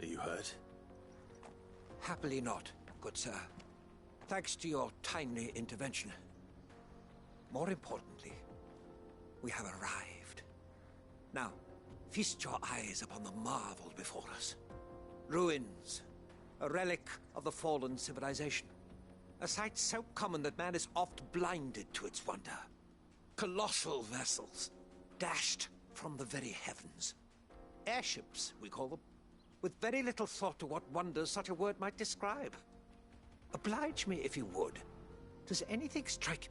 Are you hurt? Happily not, good sir. Thanks to your timely intervention. More importantly, we have arrived. Now, feast your eyes upon the marvel before us. Ruins, a relic of the fallen civilization. A sight so common that man is oft blinded to its wonder. Colossal vessels, dashed from the very heavens. Airships, we call them, with very little thought to what wonders such a word might describe. Oblige me if you would. Does anything strike...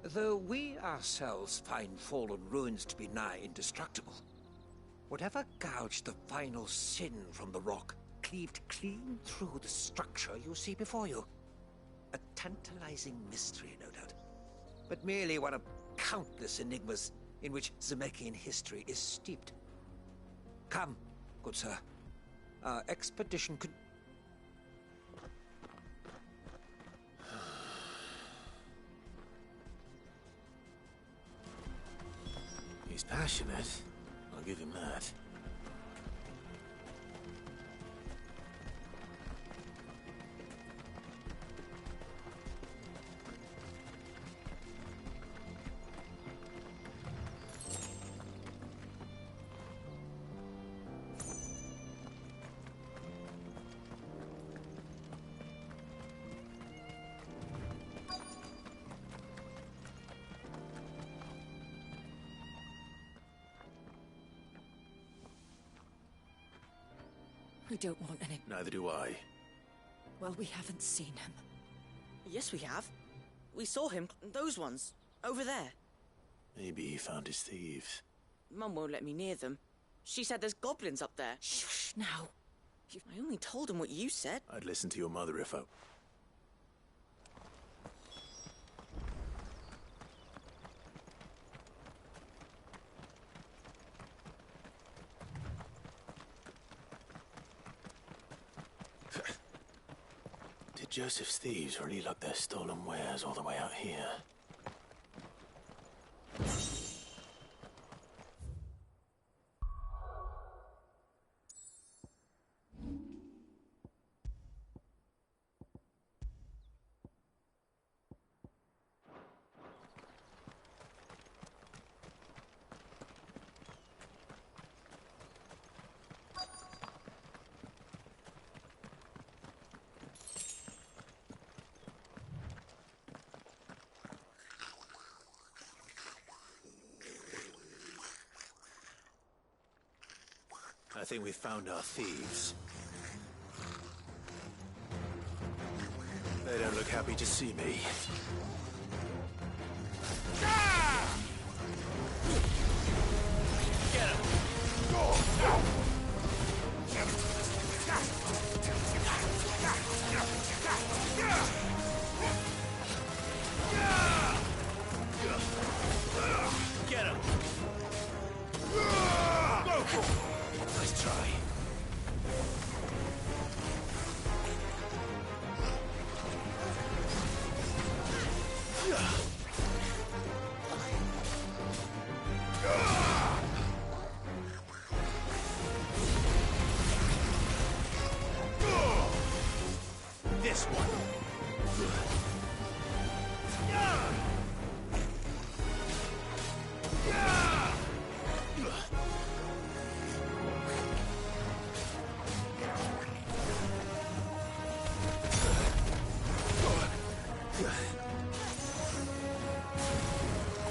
Though we ourselves find fallen ruins to be nigh indestructible, Whatever gouged the final sin from the rock cleaved clean through the structure you see before you. A tantalizing mystery, no doubt, but merely one of countless enigmas in which Zemeckis history is steeped. Come, good sir. Our expedition could... He's passionate. I'll give him that. We don't want any... Neither do I. Well, we haven't seen him. Yes, we have. We saw him. Those ones. Over there. Maybe he found his thieves. Mum won't let me near them. She said there's goblins up there. Shh, now. I only told him what you said. I'd listen to your mother if I... Did Joseph's thieves really lug their stolen wares all the way out here? I think we found our thieves. They don't look happy to see me. Get him! Get him! Go for it! Nice try. This one.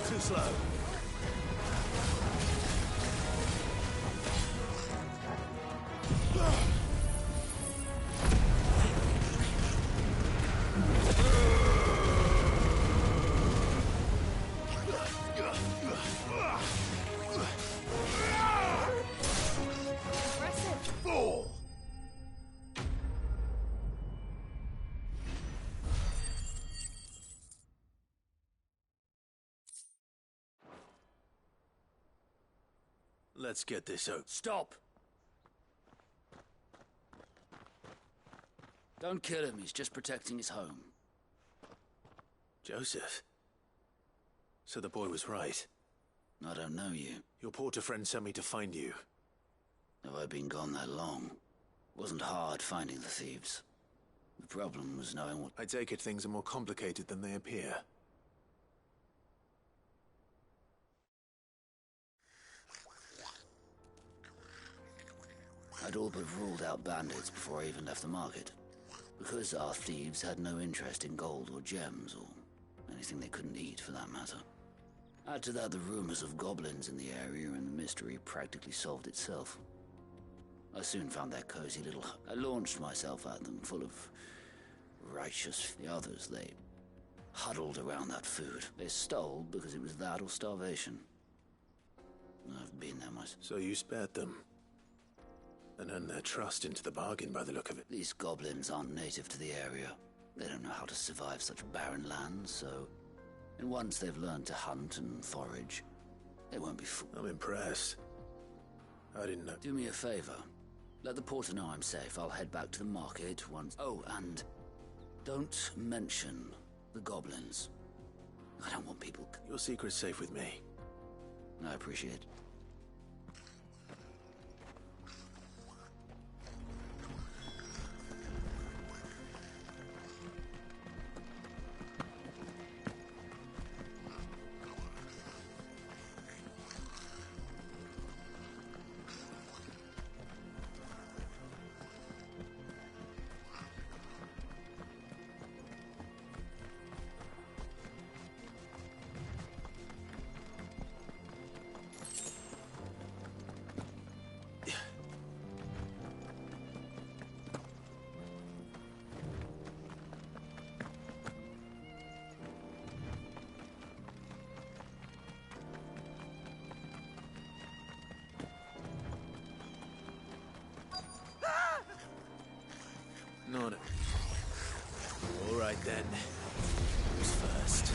Too slow. Let's get this out. Stop! Don't kill him, he's just protecting his home. Joseph? So the boy was right. I don't know you. Your porter friend sent me to find you. Have I been gone that long? Wasn't hard finding the thieves. The problem was knowing what... I take it things are more complicated than they appear. I'd all but ruled out bandits before I even left the market. Because our thieves had no interest in gold or gems, or anything they couldn't eat for that matter. Add to that the rumors of goblins in the area, and the mystery practically solved itself. I soon found their cozy little hut. I launched myself at them, full of righteous... The others, they huddled around that food. They stole because it was that or starvation. I've been there myself. promise. So you spared them. And earned their trust into the bargain by the look of it. These goblins aren't native to the area. They don't know how to survive such barren lands, so... And once they've learned to hunt and forage, they won't be fooled. I'm impressed. I didn't know. Do me a favor. Let the porter know I'm safe. I'll head back to the market once... Oh, and... don't mention the goblins. I don't want people... Your secret's safe with me. I appreciate it. No. All right then. Who's first?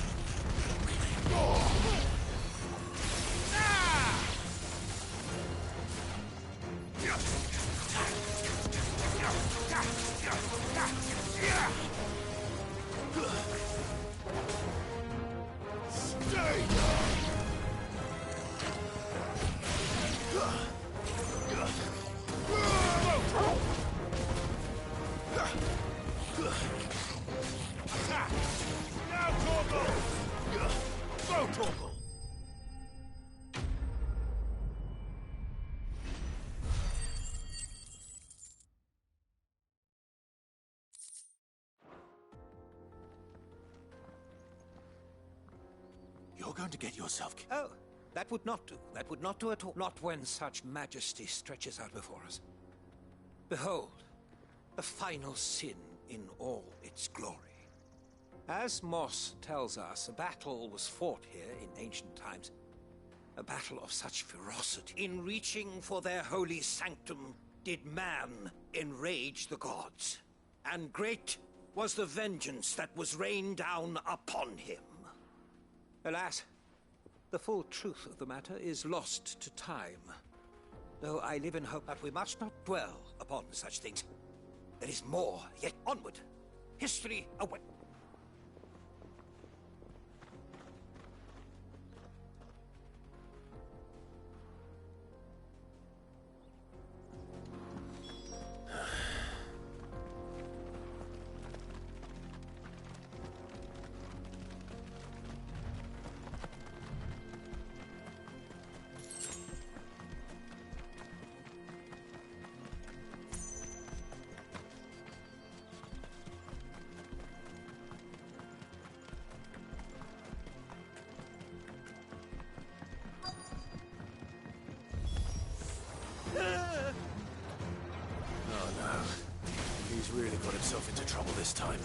You're going to get yourself... Oh, that would not do. That would not do at all. Not when such majesty stretches out before us. Behold, the final sin in all its glory. As Moss tells us, a battle was fought here in ancient times. A battle of such ferocity. In reaching for their holy sanctum, did man enrage the gods. And great was the vengeance that was rained down upon him. Alas, the full truth of the matter is lost to time. Though I live in hope that we must not dwell upon such things. There is more, yet onward. History away. Really got himself into trouble this time.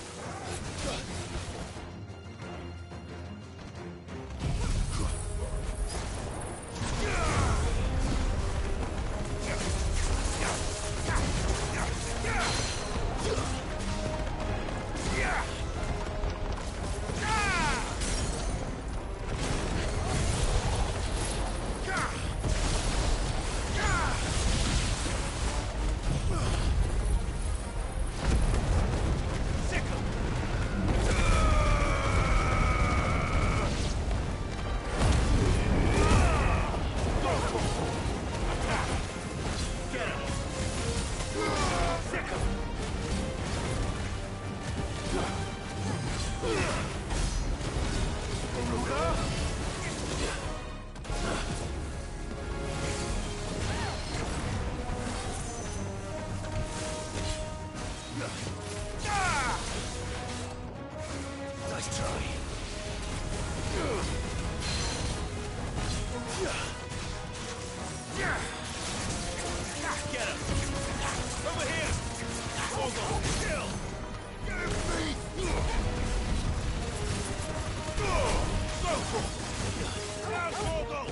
Now, Torgal!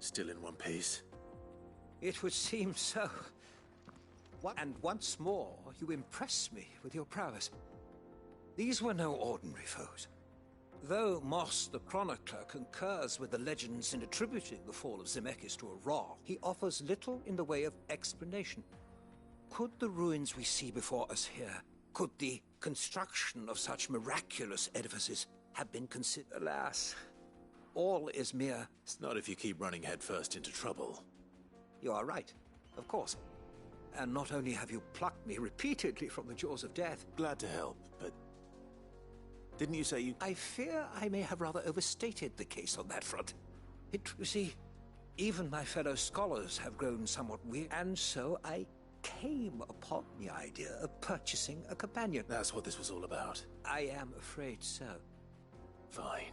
Still in one piece. It would seem so. And once more, you impress me with your prowess. These were no ordinary foes. Though Moss the Chronicler concurs with the legends in attributing the fall of Zemeckis to a Ra, he offers little in the way of explanation. Could the ruins we see before us here, could the construction of such miraculous edifices have been considered? Alas, all is mere... It's not if you keep running headfirst into trouble. You are right, of course. And not only have you plucked me repeatedly from the jaws of death... Glad to help, but... Didn't you say you... I fear I may have rather overstated the case on that front. You see, even my fellow scholars have grown somewhat weird, and so I came upon the idea of purchasing a companion. That's what this was all about. I am afraid so. Fine.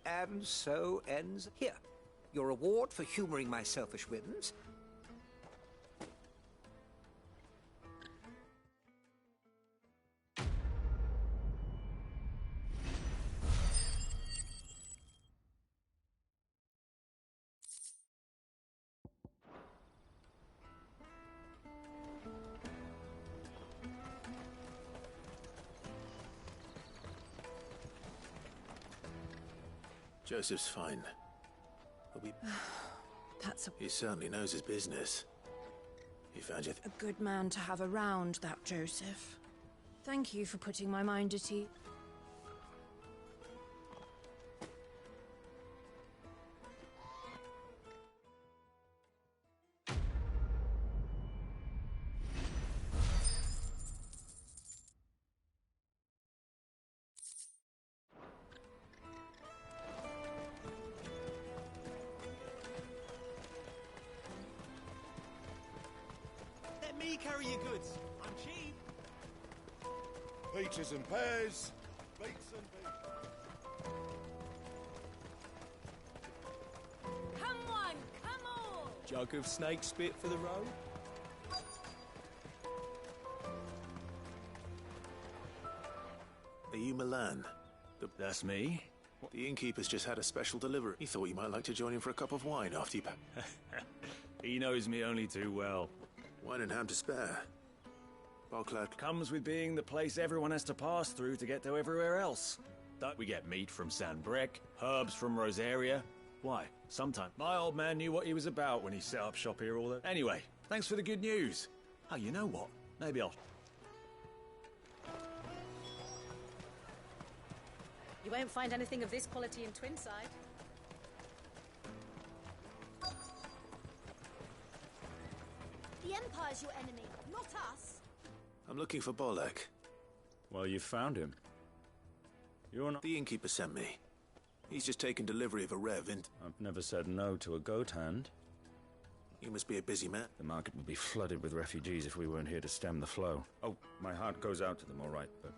And so ends here. Your reward for humoring my selfish whims. Joseph's fine. He'll be... That's a... He certainly knows his business. He found you... A good man to have around, that Joseph. Thank you for putting my mind at ease. Let me carry your goods. I'm cheap. Peaches and pears. Beets and beets. Come on, come on! Jug of snake spit for the road? Are you Milan? That's me. The innkeeper's just had a special delivery. He thought you might like to join him for a cup of wine after you pack. He knows me only too well. Wine and ham to spare. Bocklad comes with being the place everyone has to pass through to get to everywhere else. We get meat from San Brec, herbs from Rosaria. Why? Sometime. My old man knew what he was about when he set up shop here all the... Anyway, thanks for the good news. Oh, you know what? Maybe I'll... You won't find anything of this quality in Twinside. The Empire's your enemy, not us. I'm looking for Bolek. Well, you found him. You're not... The innkeeper sent me. He's just taken delivery of a rev and... I've never said no to a goat hand. You must be a busy man. The market would be flooded with refugees if we weren't here to stem the flow. Oh, my heart goes out to them, all right, but...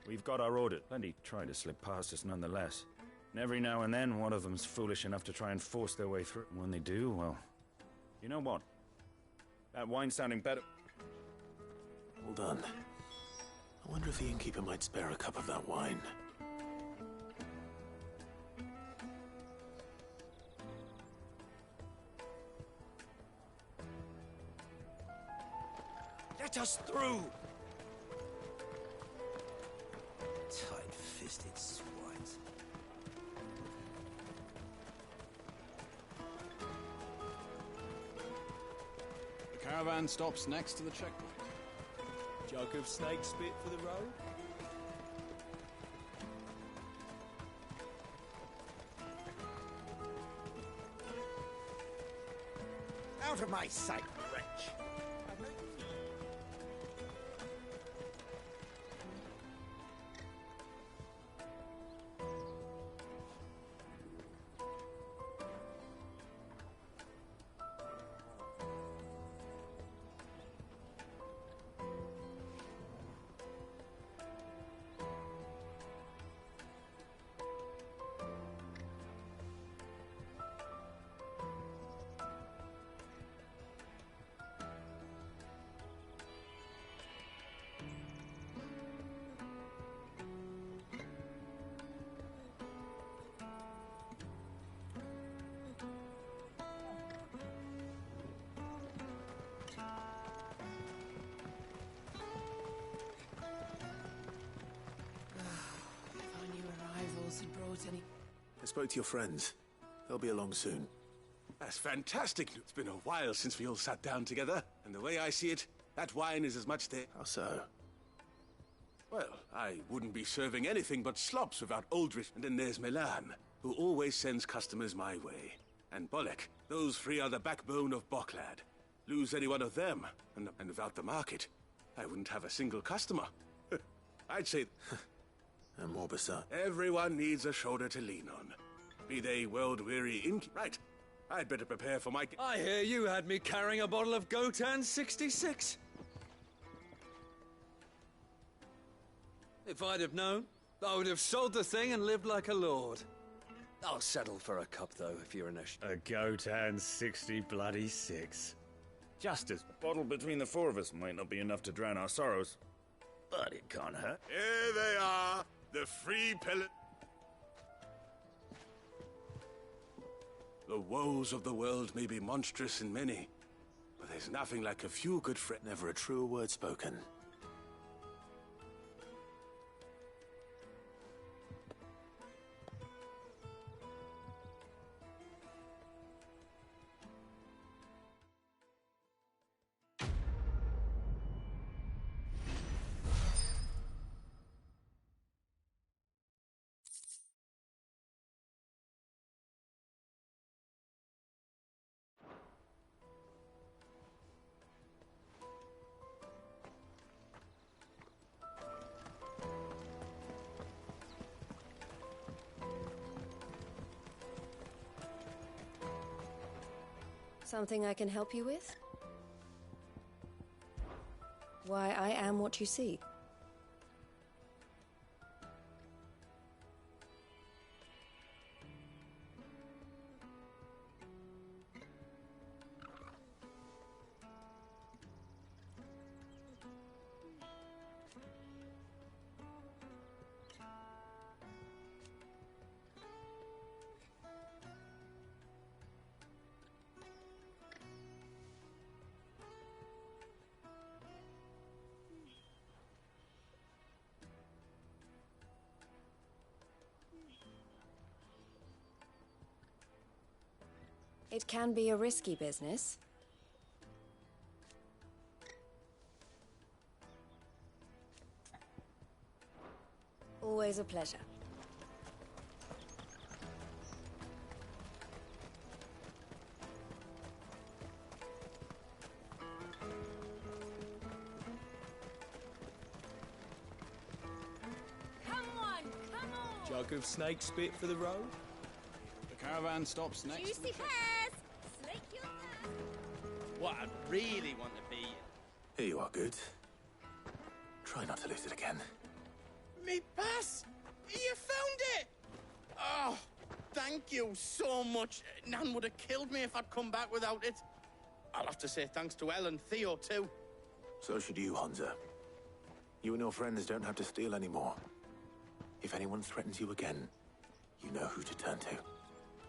We've got our order. Plenty try to slip past us nonetheless. And every now and then, one of them's foolish enough to try and force their way through. When they do, well... You know what? That wine's sounding better... Hold on. I wonder if the innkeeper might spare a cup of that wine. Let us through! Tight-fisted swines. The caravan stops next to the checkpoint. Jug of snake spit for the road? Out of my sight, wretch! spoke to your friends. They'll be along soon. That's fantastic. It's been a while since we all sat down together, and the way I see it, that wine is as much there. How so? Well, I wouldn't be serving anything but slops without Aldrich, and then there's Milan, who always sends customers my way. And Bolek. Those three are the backbone of Boklad. Lose any one of them, and without the market, I wouldn't have a single customer. I'd say... And more beside. Everyone needs a shoulder to lean on. Be they world-weary ink... Right. I'd better prepare for my... I hear you had me carrying a bottle of Gotan 66. If I'd have known, I would have sold the thing and lived like a lord. I'll settle for a cup, though, if you're in a Gotan 66. Justice. Bottle between the four of us might not be enough to drown our sorrows, but it can't hurt. Here they are, the free pellet. The woes of the world may be monstrous in many, but there's nothing like a few good friends. Never a truer word spoken. Something I can help you with? Why, I am what you see. It can be a risky business. Always a pleasure. Come on, come on! Jug of snake spit for the road? The caravan stops next. Juicy pears! Slake your thirst! What I'd really want to be... Here you are, good. Try not to lose it again. Me pass! You found it! Oh, thank you so much. Nan would have killed me if I'd come back without it. I'll have to say thanks to Elle and Theo, too. So should you, Hansa. You and your friends don't have to steal anymore. If anyone threatens you again, you know who to turn to.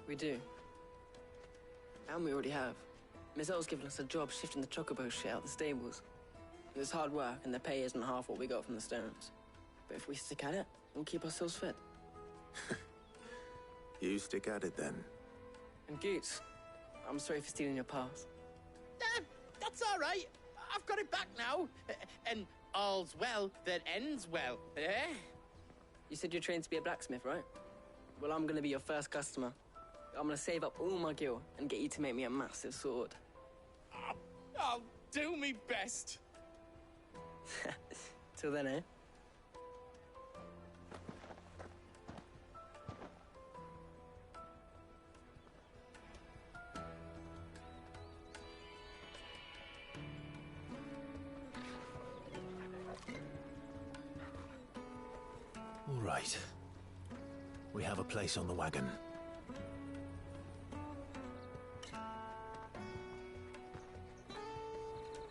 We do. And we already have. Miss Elle's given us a job shifting the chocobo shit out the stables. It's hard work, and the pay isn't half what we got from the Stones. But if we stick at it, we'll keep ourselves fit. You stick at it, then. And Goots, I'm sorry for stealing your pass. That's all right. I've got it back now. And all's well that ends well, eh? You said you're trained to be a blacksmith, right? Well, I'm gonna be your first customer. I'm gonna save up all my gil and get you to make me a massive sword. I'll do me best. Till then, eh? All right. We have a place on the wagon.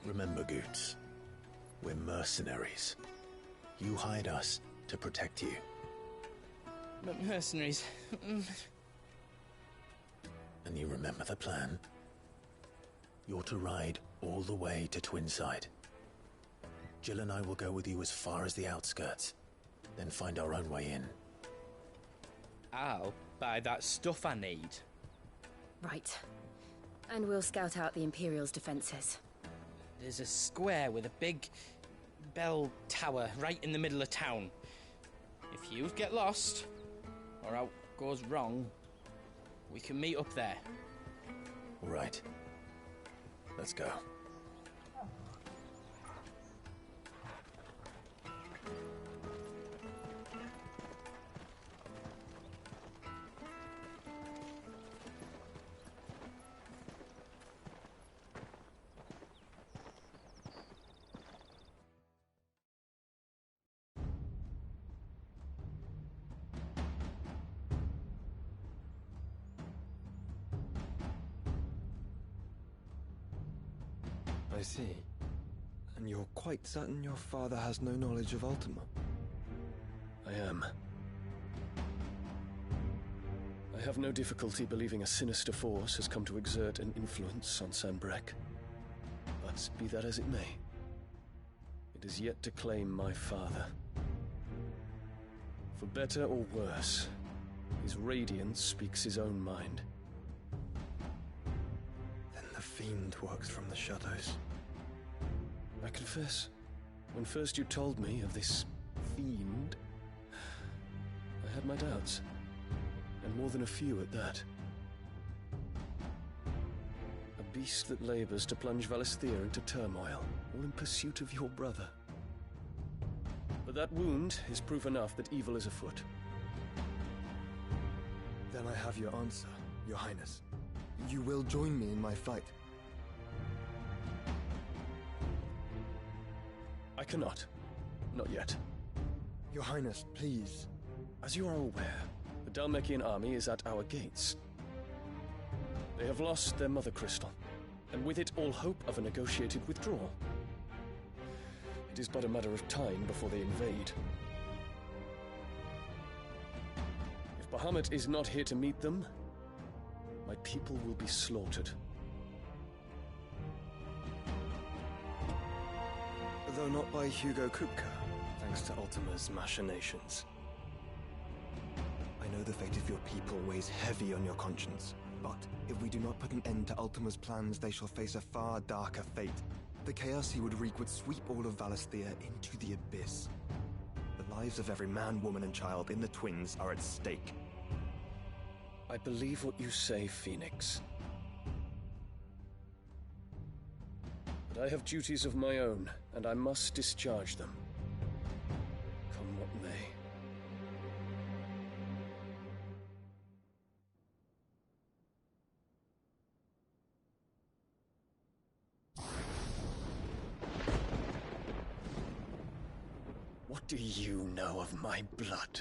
Remember, Goots, we're mercenaries. You hired us to protect you. But mercenaries... And you remember the plan? You're to ride all the way to Twinside. Jill and I will go with you as far as the outskirts, then find our own way in. Ow. buy that stuff I need. Right. And we'll scout out the Imperial's defenses. There's a square with a big bell tower right in the middle of town. If you get lost, or out goes wrong, we can meet up there. Right. Let's go. I see. And you're quite certain your father has no knowledge of Ultima? I am. I have no difficulty believing a sinister force has come to exert an influence on Sanbreque. But be that as it may, it is yet to claim my father. For better or worse, his radiance speaks his own mind. Then the fiend works from the shadows. I confess, when first you told me of this fiend, I had my doubts, and more than a few at that. A beast that labors to plunge Valisthea into turmoil, all in pursuit of your brother. But that wound is proof enough that evil is afoot. Then I have your answer, Your Highness. You will join me in my fight. I cannot. Not yet. Your Highness, please. As you are aware, the Dhalmekian army is at our gates. They have lost their mother crystal, and with it all hope of a negotiated withdrawal. It is but a matter of time before they invade. If Bahamut is not here to meet them, my people will be slaughtered. Though not by Hugo Kupka, thanks to Ultima's machinations. I know the fate of your people weighs heavy on your conscience, but if we do not put an end to Ultima's plans, they shall face a far darker fate. The chaos he would wreak would sweep all of Valisthea into the abyss. The lives of every man, woman, and child in the Twins are at stake. I believe what you say, Phoenix. But I have duties of my own, and I must discharge them. Come what may. What do you know of my blood?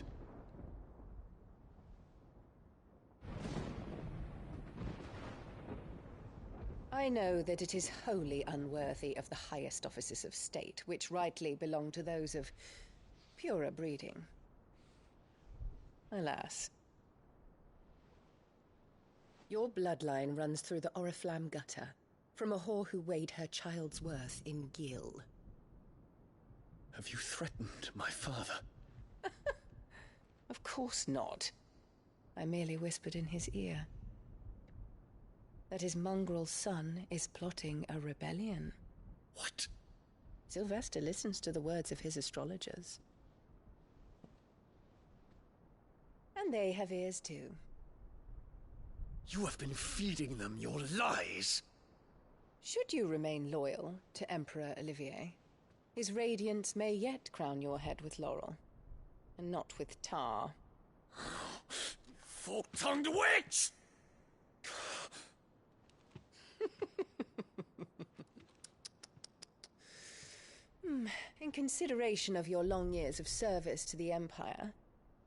I know that it is wholly unworthy of the highest offices of state, which rightly belong to those of purer breeding. Alas. Your bloodline runs through the Oriflamme gutter, from a whore who weighed her child's worth in gil. Have you threatened my father? Of course not. I merely whispered in his ear that his mongrel son is plotting a rebellion. What? Sylvester listens to the words of his astrologers. And they have ears too. You have been feeding them your lies! Should you remain loyal to Emperor Olivier, his radiance may yet crown your head with laurel, and not with tar. Fork-tongued witch! In consideration of your long years of service to the Empire,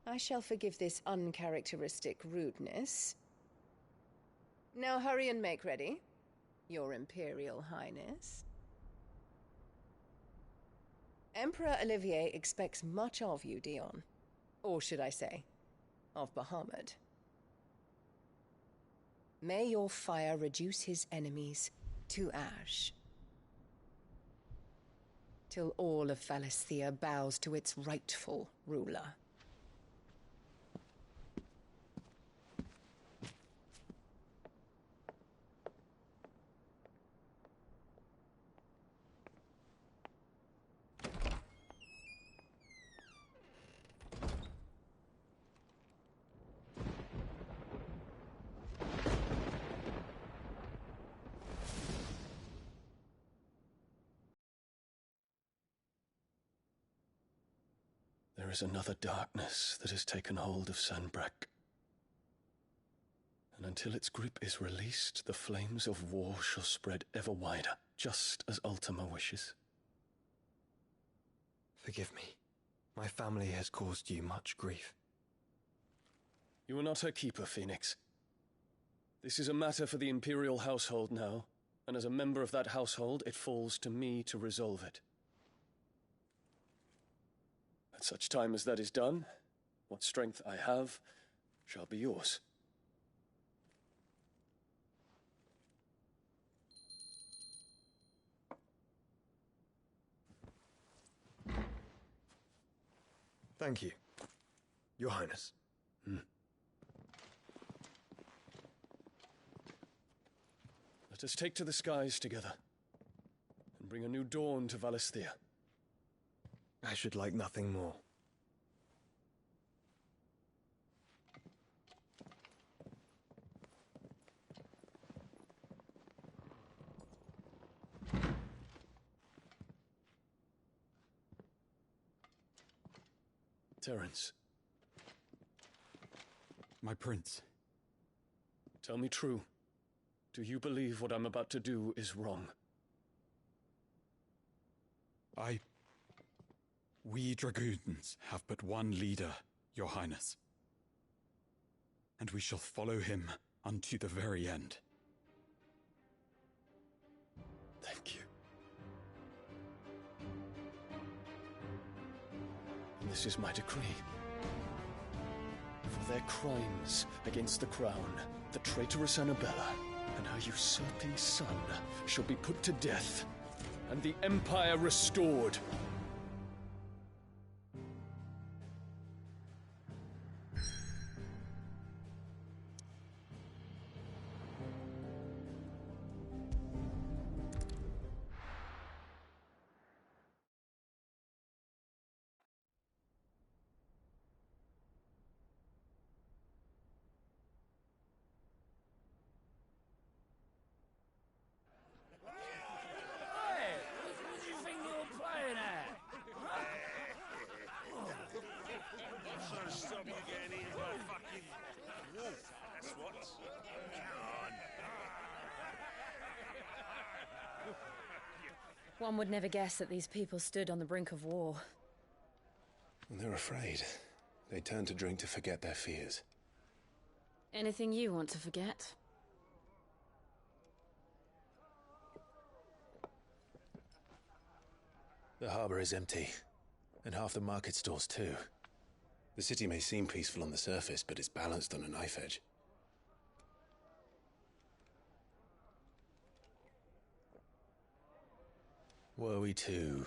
I shall forgive this uncharacteristic rudeness. Now hurry and make ready, Your Imperial Highness. Emperor Olivier expects much of you, Dion. Or should I say, of Bahamut. May your fire reduce his enemies to ash, till all of Valisthea bows to its rightful ruler. is another darkness that has taken hold of Sanbreque. And until its grip is released, the flames of war shall spread ever wider, just as Ultima wishes. Forgive me. My family has caused you much grief. You are not her keeper, Phoenix. This is a matter for the Imperial household now, and as a member of that household, it falls to me to resolve it. At such time as that is done, what strength I have shall be yours. Thank you, Your Highness. Let us take to the skies together, and bring a new dawn to Valisthea. I should like nothing more. Terence. My prince. Tell me true. Do you believe what I'm about to do is wrong? We dragoons have but one leader, Your Highness. And we shall follow him unto the very end. Thank you. And this is my decree. For their crimes against the crown, the traitorous Annabella and her usurping son shall be put to death, and the Empire restored. One would never guess that these people stood on the brink of war. They're afraid. They turn to drink to forget their fears. Anything you want to forget? The harbor is empty, and half the market stalls too. The city may seem peaceful on the surface, but it's balanced on a knife edge. Were we to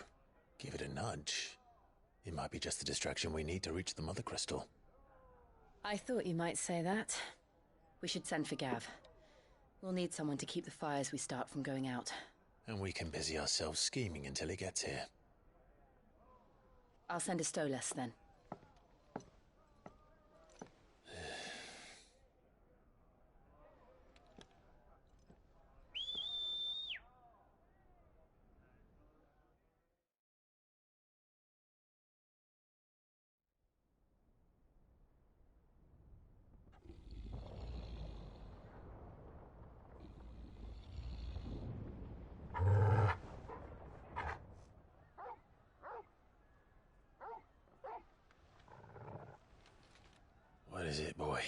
give it a nudge, it might be just the distraction we need to reach the Mother Crystal. I thought you might say that. We should send for Gav. We'll need someone to keep the fires we start from going out. And we can busy ourselves scheming until he gets here. I'll send a Stolas then. What is it, boy?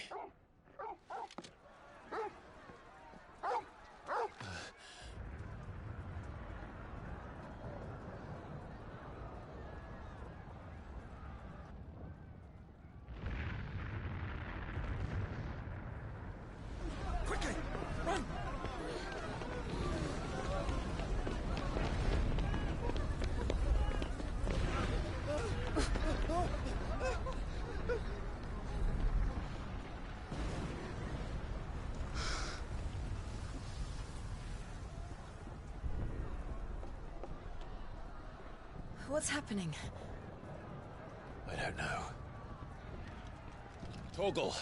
Quickly! Run! What's happening? I don't know. Torgal!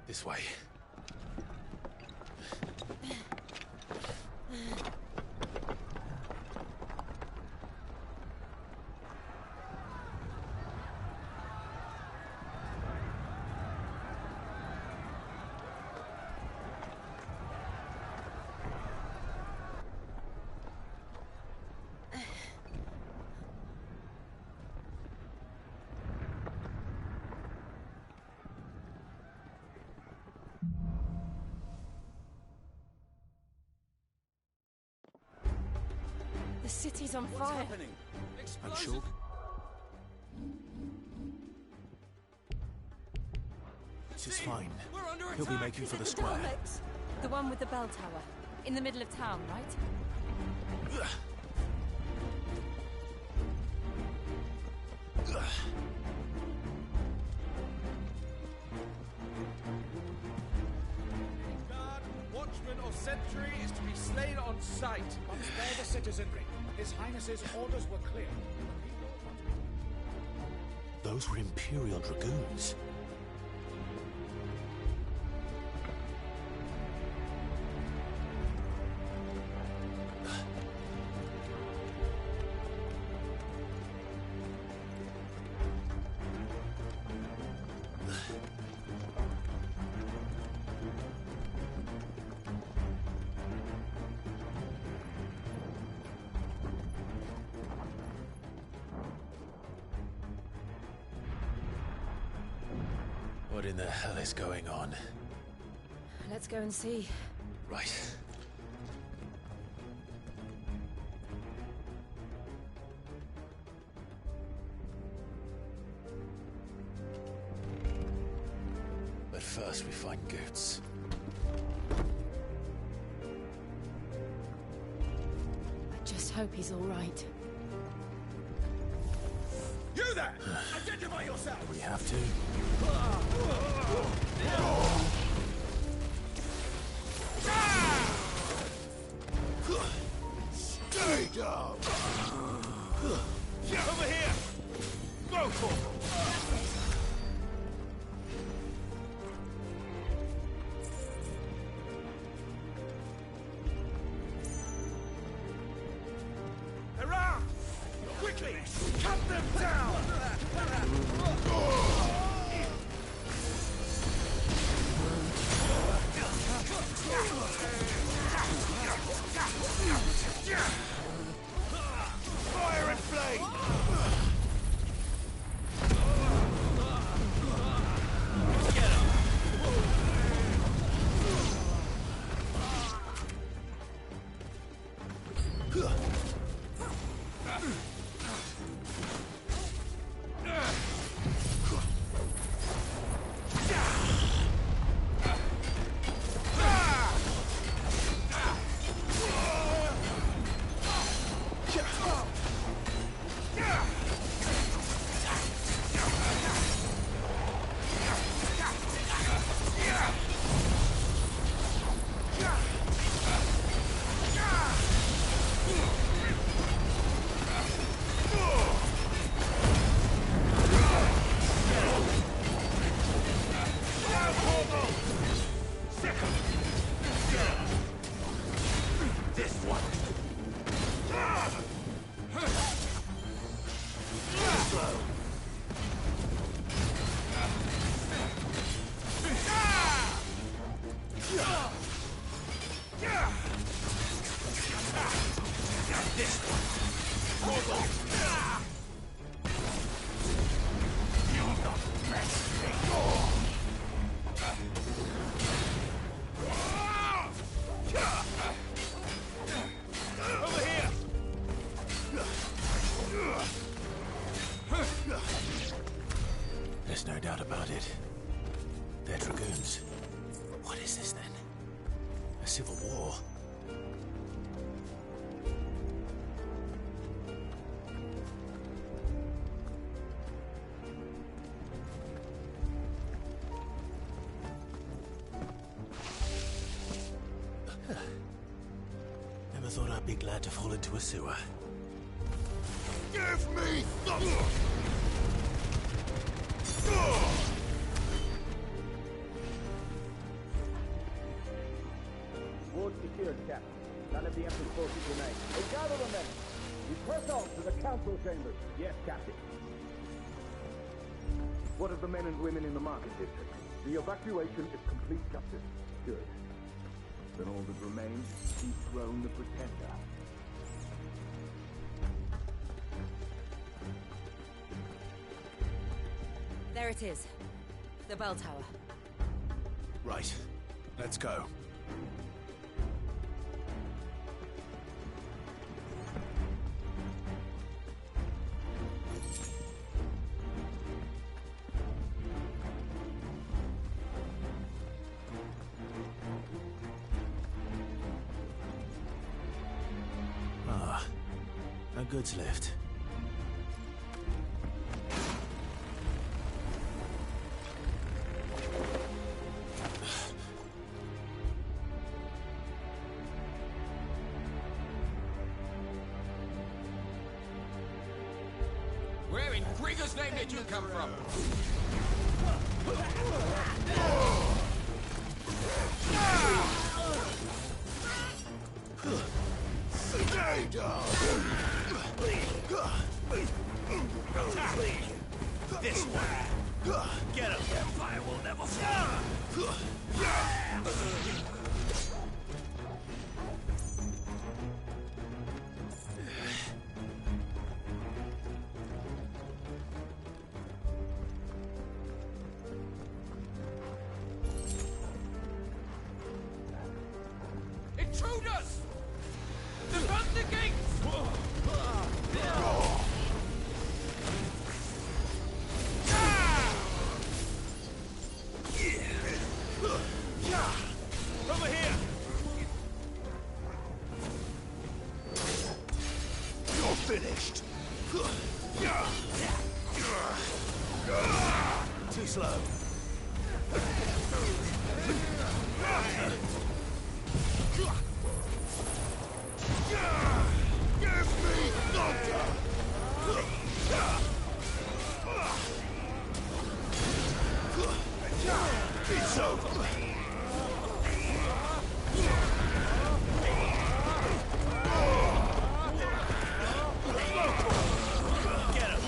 This way. The city's on fire. What's happening? I'm sure. This is fine. He'll be making for the square. The one with the bell tower. In the middle of town, right? Guard, watchman, or sentry is to be slain on sight. But spare the citizenry. His Highness's orders were clear. Those were Imperial Dragoons. What in the hell is going on? Let's go and see. Right. But first we find Goots. I just hope he's all right. You there! Identify yourself! We have to. Stay down! Over here! Go for it! Hurrah! Quickly! Cut them down! Fire and flame! There's no doubt about it. They're Dragoons. What is this then? A civil war? Never thought I'd be glad to fall into a sewer. Give me the... Captain. None of the Emperor's forces remain. They gather the men. We press on to the council chambers. Yes, Captain. What of the men and women in the market district? The evacuation is complete, Captain. Good. Then all that remains is to dethrone the Pretender. There it is. The bell tower. Right. Let's go. Ah, a goods lift. Where in Grigger's name did you come from? Stay down! This way! Get him! The Empire will never fall! Intruders! Defend the gates! Over here! You're finished! Too slow. Give me thunder! It's over! Get him!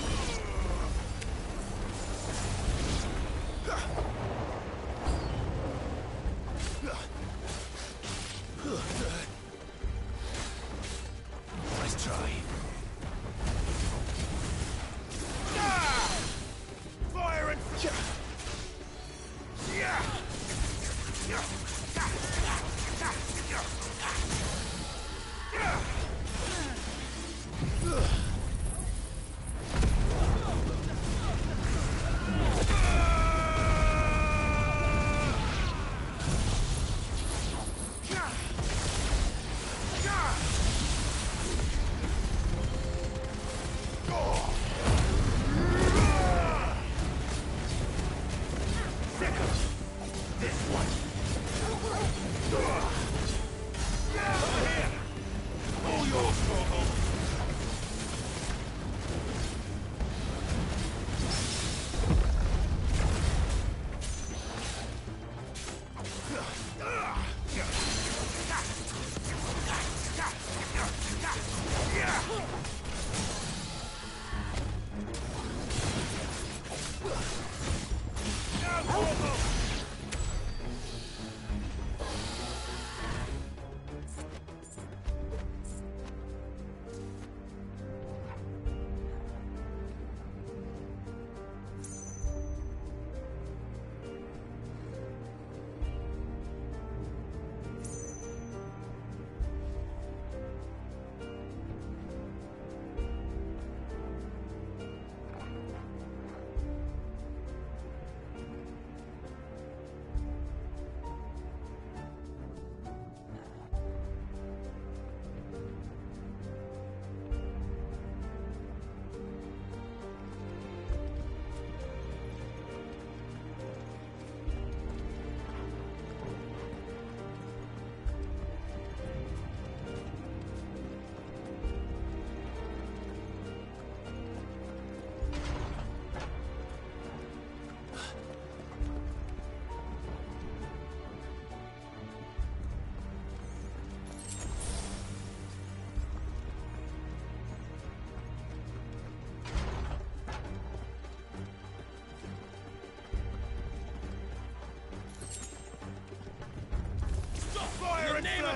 Nice try. Fire and...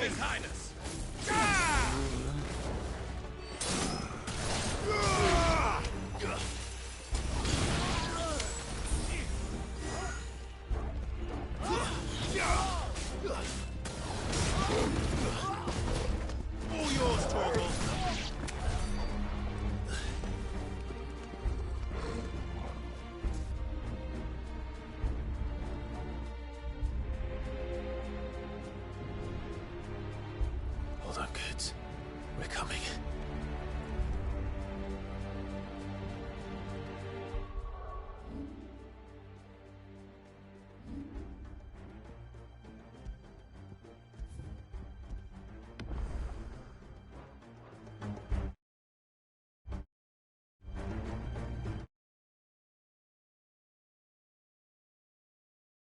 His Highness! All yours, Torgal. Hold on, kids. We're coming.